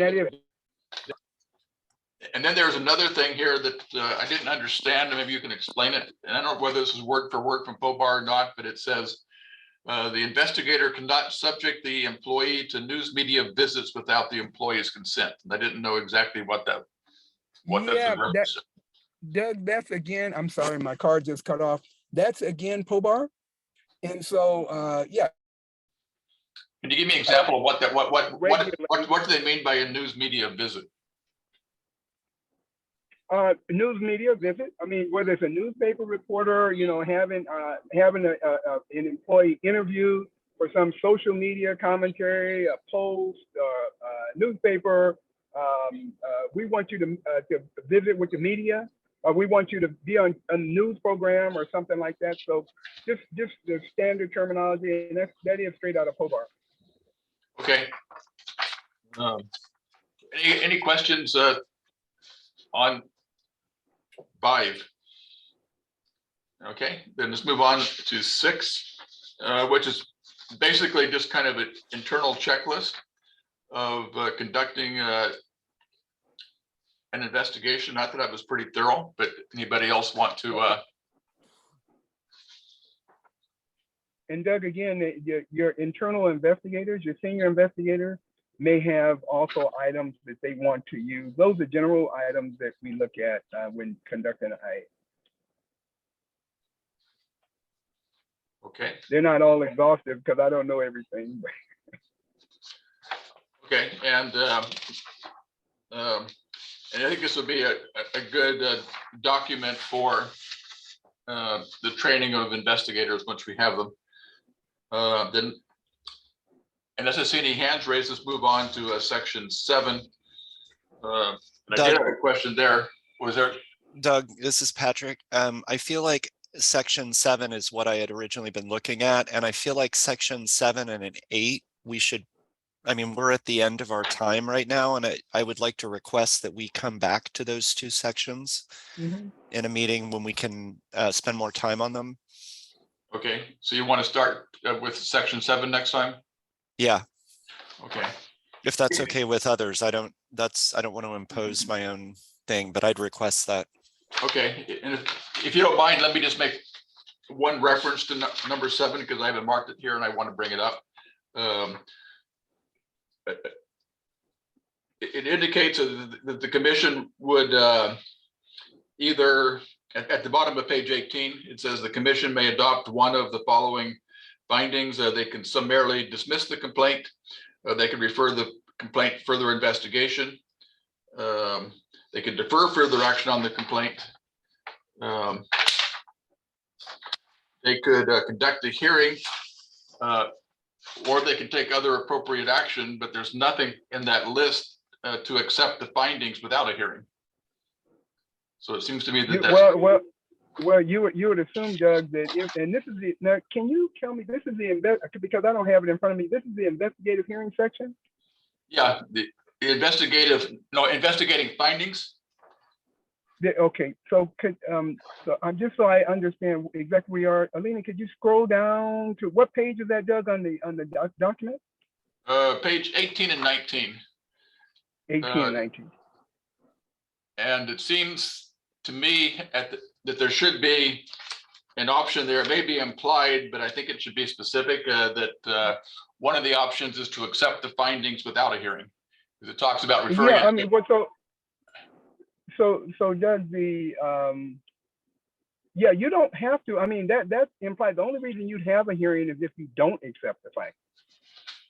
And then there's another thing here that I didn't understand, and maybe you can explain it. And I don't know whether this is word for word from POBAR or not, but it says the investigator cannot subject the employee to news media visits without the employee's consent. And I didn't know exactly what that's in reference to. Doug, that's again, I'm sorry, my card just cut off. That's again POBAR. And so, yeah. Can you give me an example of what do they mean by a news media visit? News media visit. I mean, whether it's a newspaper reporter, you know, having an employee interview for some social media commentary, a post, newspaper. We want you to visit with the media, or we want you to be on a news program or something like that. So just the standard terminology, and that is straight out of Hobart. Okay. Any questions on 5? Okay, then let's move on to 6, which is basically just kind of an internal checklist of conducting an investigation. I thought that was pretty thorough, but anybody else want to? And Doug, again, your internal investigators, your senior investigators may have also items that they want to use. Those are general items that we look at when conducting an IA. Okay. They're not all exhaustive because I don't know everything. Okay, and I think this would be a good document for the training of investigators once we have them. Then, unless I see any hands raised, let's move on to section 7. And I did have a question there. Was there? Doug, this is Patrick. I feel like section 7 is what I had originally been looking at, and I feel like section 7 and an 8, we should, I mean, we're at the end of our time right now, and I would like to request that we come back to those 2 sections in a meeting when we can spend more time on them. Okay, so you want to start with section 7 next time? Yeah. Okay. If that's okay with others, I don't want to impose my own thing, but I'd request that. Okay, and if you don't mind, let me just make one reference to number 7, because I haven't marked it here and I want to bring it up. It indicates that the commission would either, at the bottom of page 18, it says the commission may adopt one of the following findings. They can summarily dismiss the complaint. They can refer the complaint to further investigation. They can defer further action on the complaint. They could conduct a hearing, or they can take other appropriate action, but there's nothing in that list to accept the findings without a hearing. So it seems to me that that's... Well, you would assume, Doug, that if, and this is the, now, can you tell me, this is the, because I don't have it in front of me, this is the investigative hearing section? Yeah, the investigating findings. Okay, so could, so I'm just so I understand exactly where we are. Alina, could you scroll down to what page is that, Doug, on the document? Page 18 and 19. 18 and 19. And it seems to me that there should be an option there. It may be implied, but I think it should be specific that one of the options is to accept the findings without a hearing. Because it talks about referring. Yeah, I mean, what so does the yeah, you don't have to. I mean, that implies the only reason you'd have a hearing is if you don't accept the findings.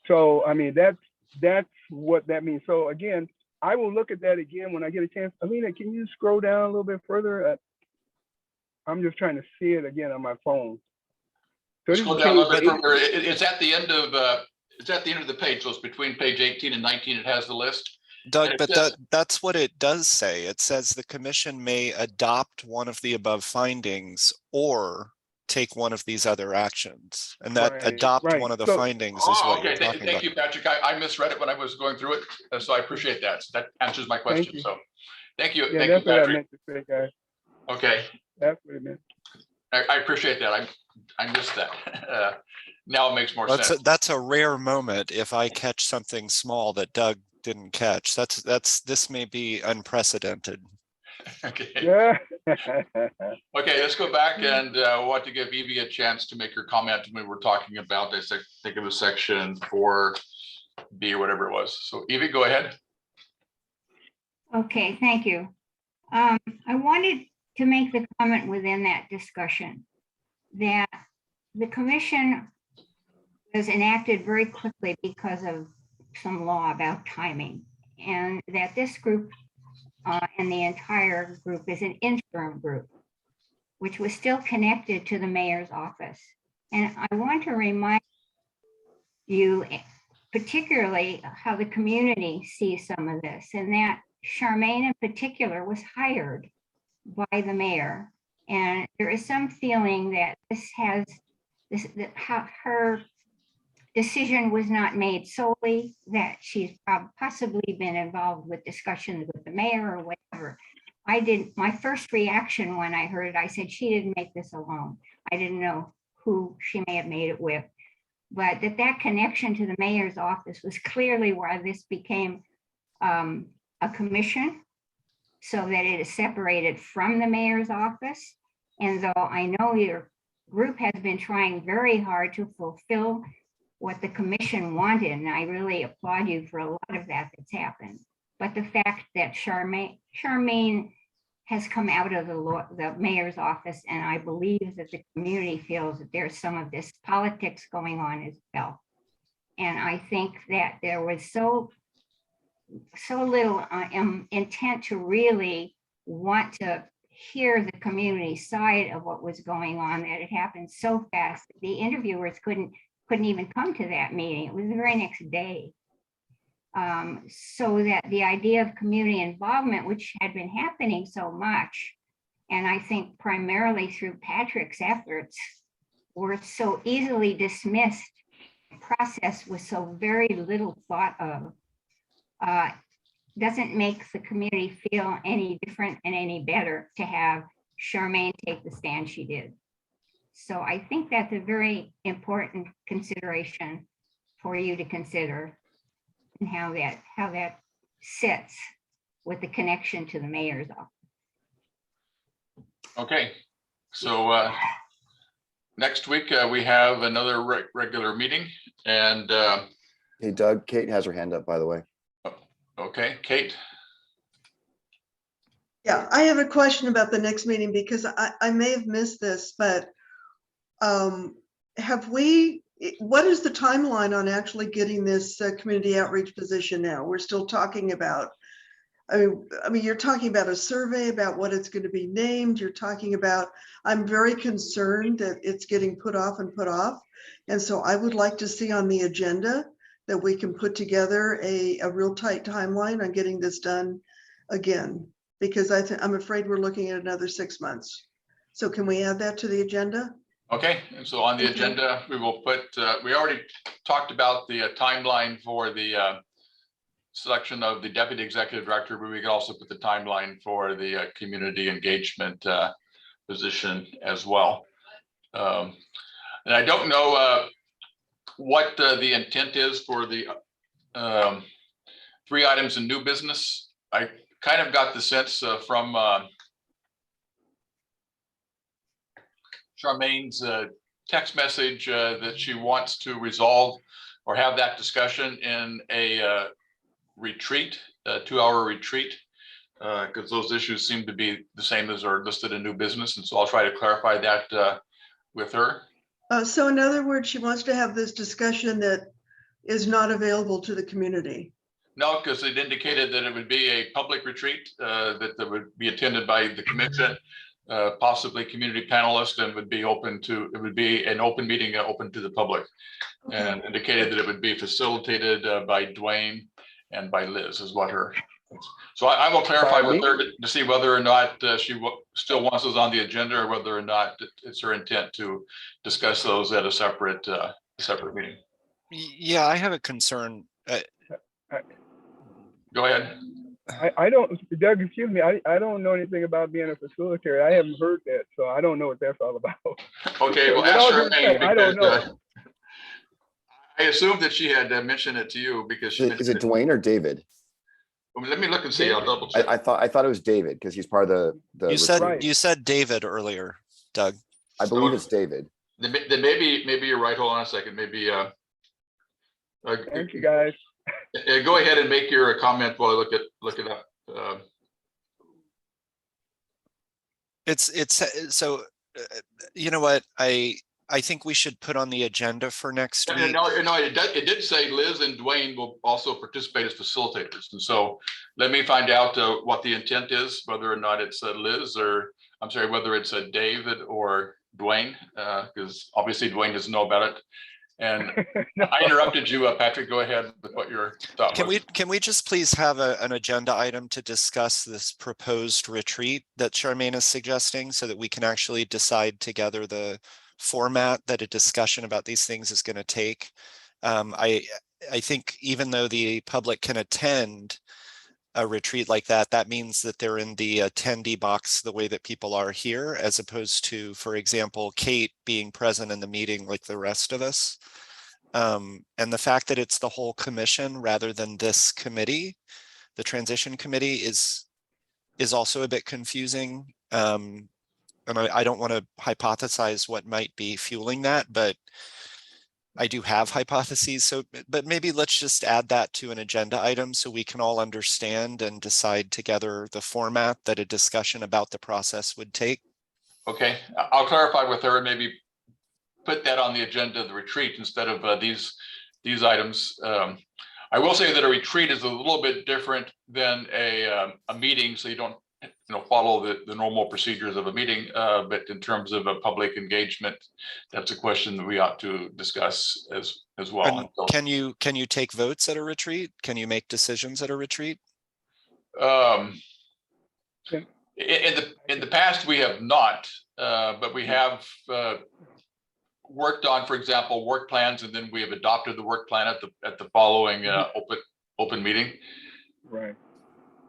So I mean, that's what that means. So again, I will look at that again when I get a chance. Alina, can you scroll down a little bit further? I'm just trying to see it again on my phone. So Scroll down a little bit further. It's at the end of the page. So it's between page 18 and 19. It has the list. Doug, but that's what it does say. It says the commission may adopt one of the above findings or take one of these other actions, and that adopt one of the findings is what you're talking about. Thank you, Patrick. I misread it when I was going through it, so I appreciate that. That answers my question. So thank you. Yeah, thank that's you, Patrick. What I meant to say, guys. Okay. That's what it meant. I appreciate that. I missed that. Now it makes more sense. That's a rare moment if I catch something small that Doug didn't catch. This may be unprecedented. Okay. Yeah. Okay, let's go back and want to give Evie a chance to make her comment when we were talking about this. I think it was section 4B or whatever it was. So Evie, go ahead. Okay, thank you. I wanted to make the comment within that discussion that the commission was enacted very quickly because of some law about timing, and that this group and the entire group is an interim group, which was still connected to the mayor's office. And I want to remind you particularly how the community sees some of this, and that Charmaine in particular was hired by the mayor. And there is some feeling that that her decision was not made solely, that she's possibly been involved with discussions with the mayor or whatever. My first reaction when I heard it, I said, she didn't make this alone. I didn't know who she may have made it with. But that connection to the mayor's office was clearly why this became a commission, so that it is separated from the mayor's office. And though I know your group has been trying very hard to fulfill what the commission wanted, and I really applaud you for a lot of that that's happened. But the fact that Charmaine has come out of the mayor's office, and I believe that the community feels that there's some of this politics going on as well. And I think that there was so little intent to really want to hear the community side of what was going on, that it happened so fast. The interviewers couldn't even come to that meeting. It was the very next day. So that the idea of community involvement, which had been happening so much, and I think primarily through Patrick's efforts, were so easily dismissed, the process was so very little thought of, doesn't make the community feel any different and any better to have Charmaine take the stand she did. So I think that's a very important consideration for you to consider, and how that sits with the connection to the mayor's office. Okay, so next week we have another regular meeting, and Hey, Doug, Kate has her hand up, by the way. okay, Kate. Yeah, I have a question about the next meeting because I may have missed this, but what is the timeline on actually getting this community outreach position now? We're still talking about, I mean, you're talking about a survey about what it's going to be named. You're talking about, I'm very concerned that it's getting put off and put off. And so I would like to see on the agenda that we can put together a real tight timeline on getting this done again, because I'm afraid we're looking at another 6 months. So can we add that to the agenda? Okay, and so on the agenda, we will put, we already talked about the timeline for the selection of the deputy executive director, but we can also put the timeline for the community engagement position as well. And I don't know what the intent is for the 3 items in new business. I kind of got the sense from Charmaine's text message that she wants to resolve or have that discussion in a retreat, a 2-hour retreat, because those issues seem to be the same as are listed in new business. And so I'll try to clarify that with her. So in other words, she wants to have this discussion that is not available to the community. No, because it indicated that it would be a public retreat that would be attended by the commission, possibly community panelists, and would be open to, it would be an open meeting open to the public. Okay. And indicated that it would be facilitated by Dwayne and by Liz is what her. So I will clarify with her to see whether or not she still wants those on the agenda, or whether or not it's her intent to discuss those at a separate meeting. Yeah, I have a concern. Go ahead. I don't, Doug, excuse me, I don't know anything about being a facilitator. I haven't heard that, so I don't know what that's all about. Okay, well, ask Charmaine, I don't know. I assumed that she had mentioned it to you because she Is it Dwayne or David? Well, let me look and see. I'll double check. I thought it was David because he's part of the. You said David earlier, Doug. I believe it's David. Then maybe you're right. Hold on a second. Maybe. Thank you, guys. Go ahead and make your comment while I look it up. It's so you know what, I think we should put on the agenda for next No, week. it did say Liz and Dwayne will also participate as facilitators. And so let me find out what the intent is, whether or not it's Liz or, I'm sorry, whether it's David or Dwayne, because obviously Dwayne doesn't know about it. And No. I interrupted you, Patrick. Go ahead with what your thought was. Can we just please have an agenda item to discuss this proposed retreat that Charmaine is suggesting so that we can actually decide together the format that a discussion about these things is going to take? I think even though the public can attend a retreat like that, that means that they're in the attendee box the way that people are here, as opposed to, for example, Kate being present in the meeting like the rest of us. And the fact that it's the whole commission rather than this committee, the transition committee, is also a bit confusing. And I don't want to hypothesize what might be fueling that, but I do have hypotheses. So, but maybe let's just add that to an agenda item so we can all understand and decide together the format that a discussion about the process would take. Okay, I'll clarify with her and maybe put that on the agenda of the retreat instead of these items. I will say that a retreat is a little bit different than a meeting, so you don't follow the normal procedures of a meeting, but in terms of a public engagement, that's a question that we ought to discuss as well. And can you take votes at a retreat? Can you make decisions at a retreat? In the past, we have not, but we have worked on, for example, work plans, and then we have adopted the work plan at the following open meeting. Right.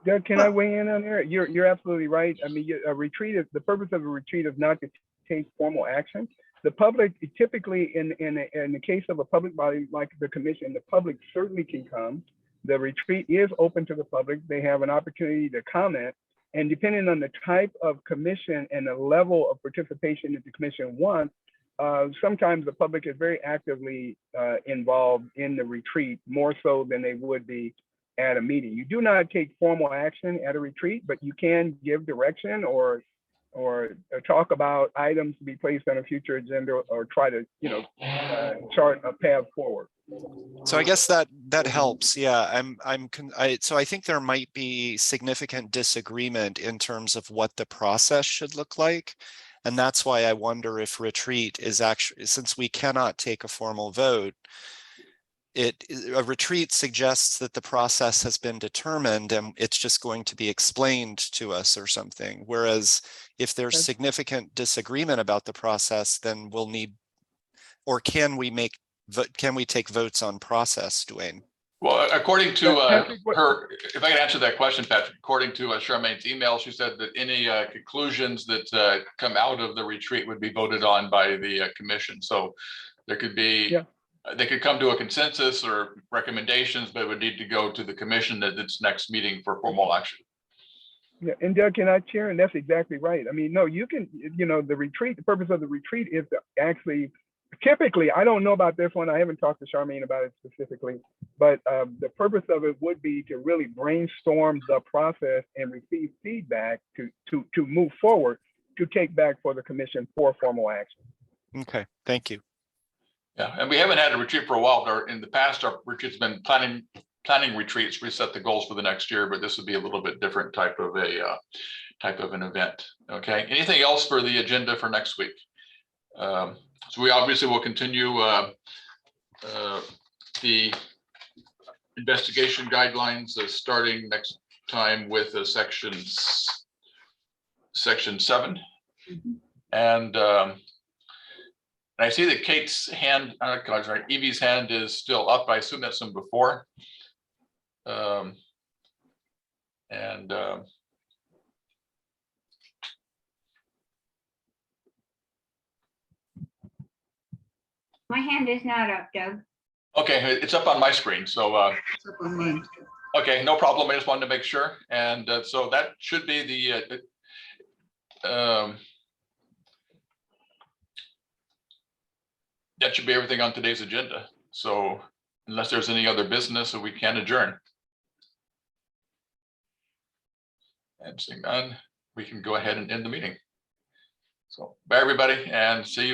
Doug, can I weigh in on there? You're absolutely right. I mean, a retreat is, the purpose of a retreat is not to take formal action. The public typically, in the case of a public body like the commission, the public certainly can come. The retreat is open to the public. They have an opportunity to comment, and depending on the type of commission and the level of participation that the commission wants, sometimes the public is very actively involved in the retreat, more so than they would be at a meeting. You do not take formal action at a retreat, but you can give direction or talk about items to be placed on a future agenda, or try to chart a path forward. So I guess that helps. Yeah, so I think there might be significant disagreement in terms of what the process should look like. And that's why I wonder if retreat is actually, since we cannot take a formal vote, a retreat suggests that the process has been determined and it's just going to be explained to us or something. Whereas if there's significant disagreement about the process, then we'll need, or can we take votes on process, Dwayne? Well, according to her, if I can answer that question, Patrick, according to Charmaine's email, she said that any conclusions that come out of the retreat would be voted on by the commission. So there could be, they could come to a consensus or recommendations, but it would need to go to the commission at its next meeting for formal action. Yeah, and Doug, can I share? And that's exactly right. I mean, no, you can, the retreat, the purpose of the retreat is to actually, typically, I don't know about this one. I haven't talked to Charmaine about it specifically, but the purpose of it would be to really brainstorm the process and receive feedback to move forward, to take back for the commission for formal action. Okay, thank you. Yeah, and we haven't had a retreat for a while. In the past, our retreat's been planning retreats, reset the goals for the next year, but this would be a little bit different type of an event. Okay, anything else for the agenda for next week? So we obviously will continue the investigation guidelines starting next time with section 7. And I see that Kate's hand, Evie's hand is still up. I assume that's from before. My hand is not up, Doug. Okay, it's up on my screen. So It's up on mine. okay, no problem. I just wanted to make sure. And so that should be the that should be everything on today's agenda. So unless there's any other business, we can adjourn. And seeing none, we can go ahead and end the meeting. So bye, everybody, and see you.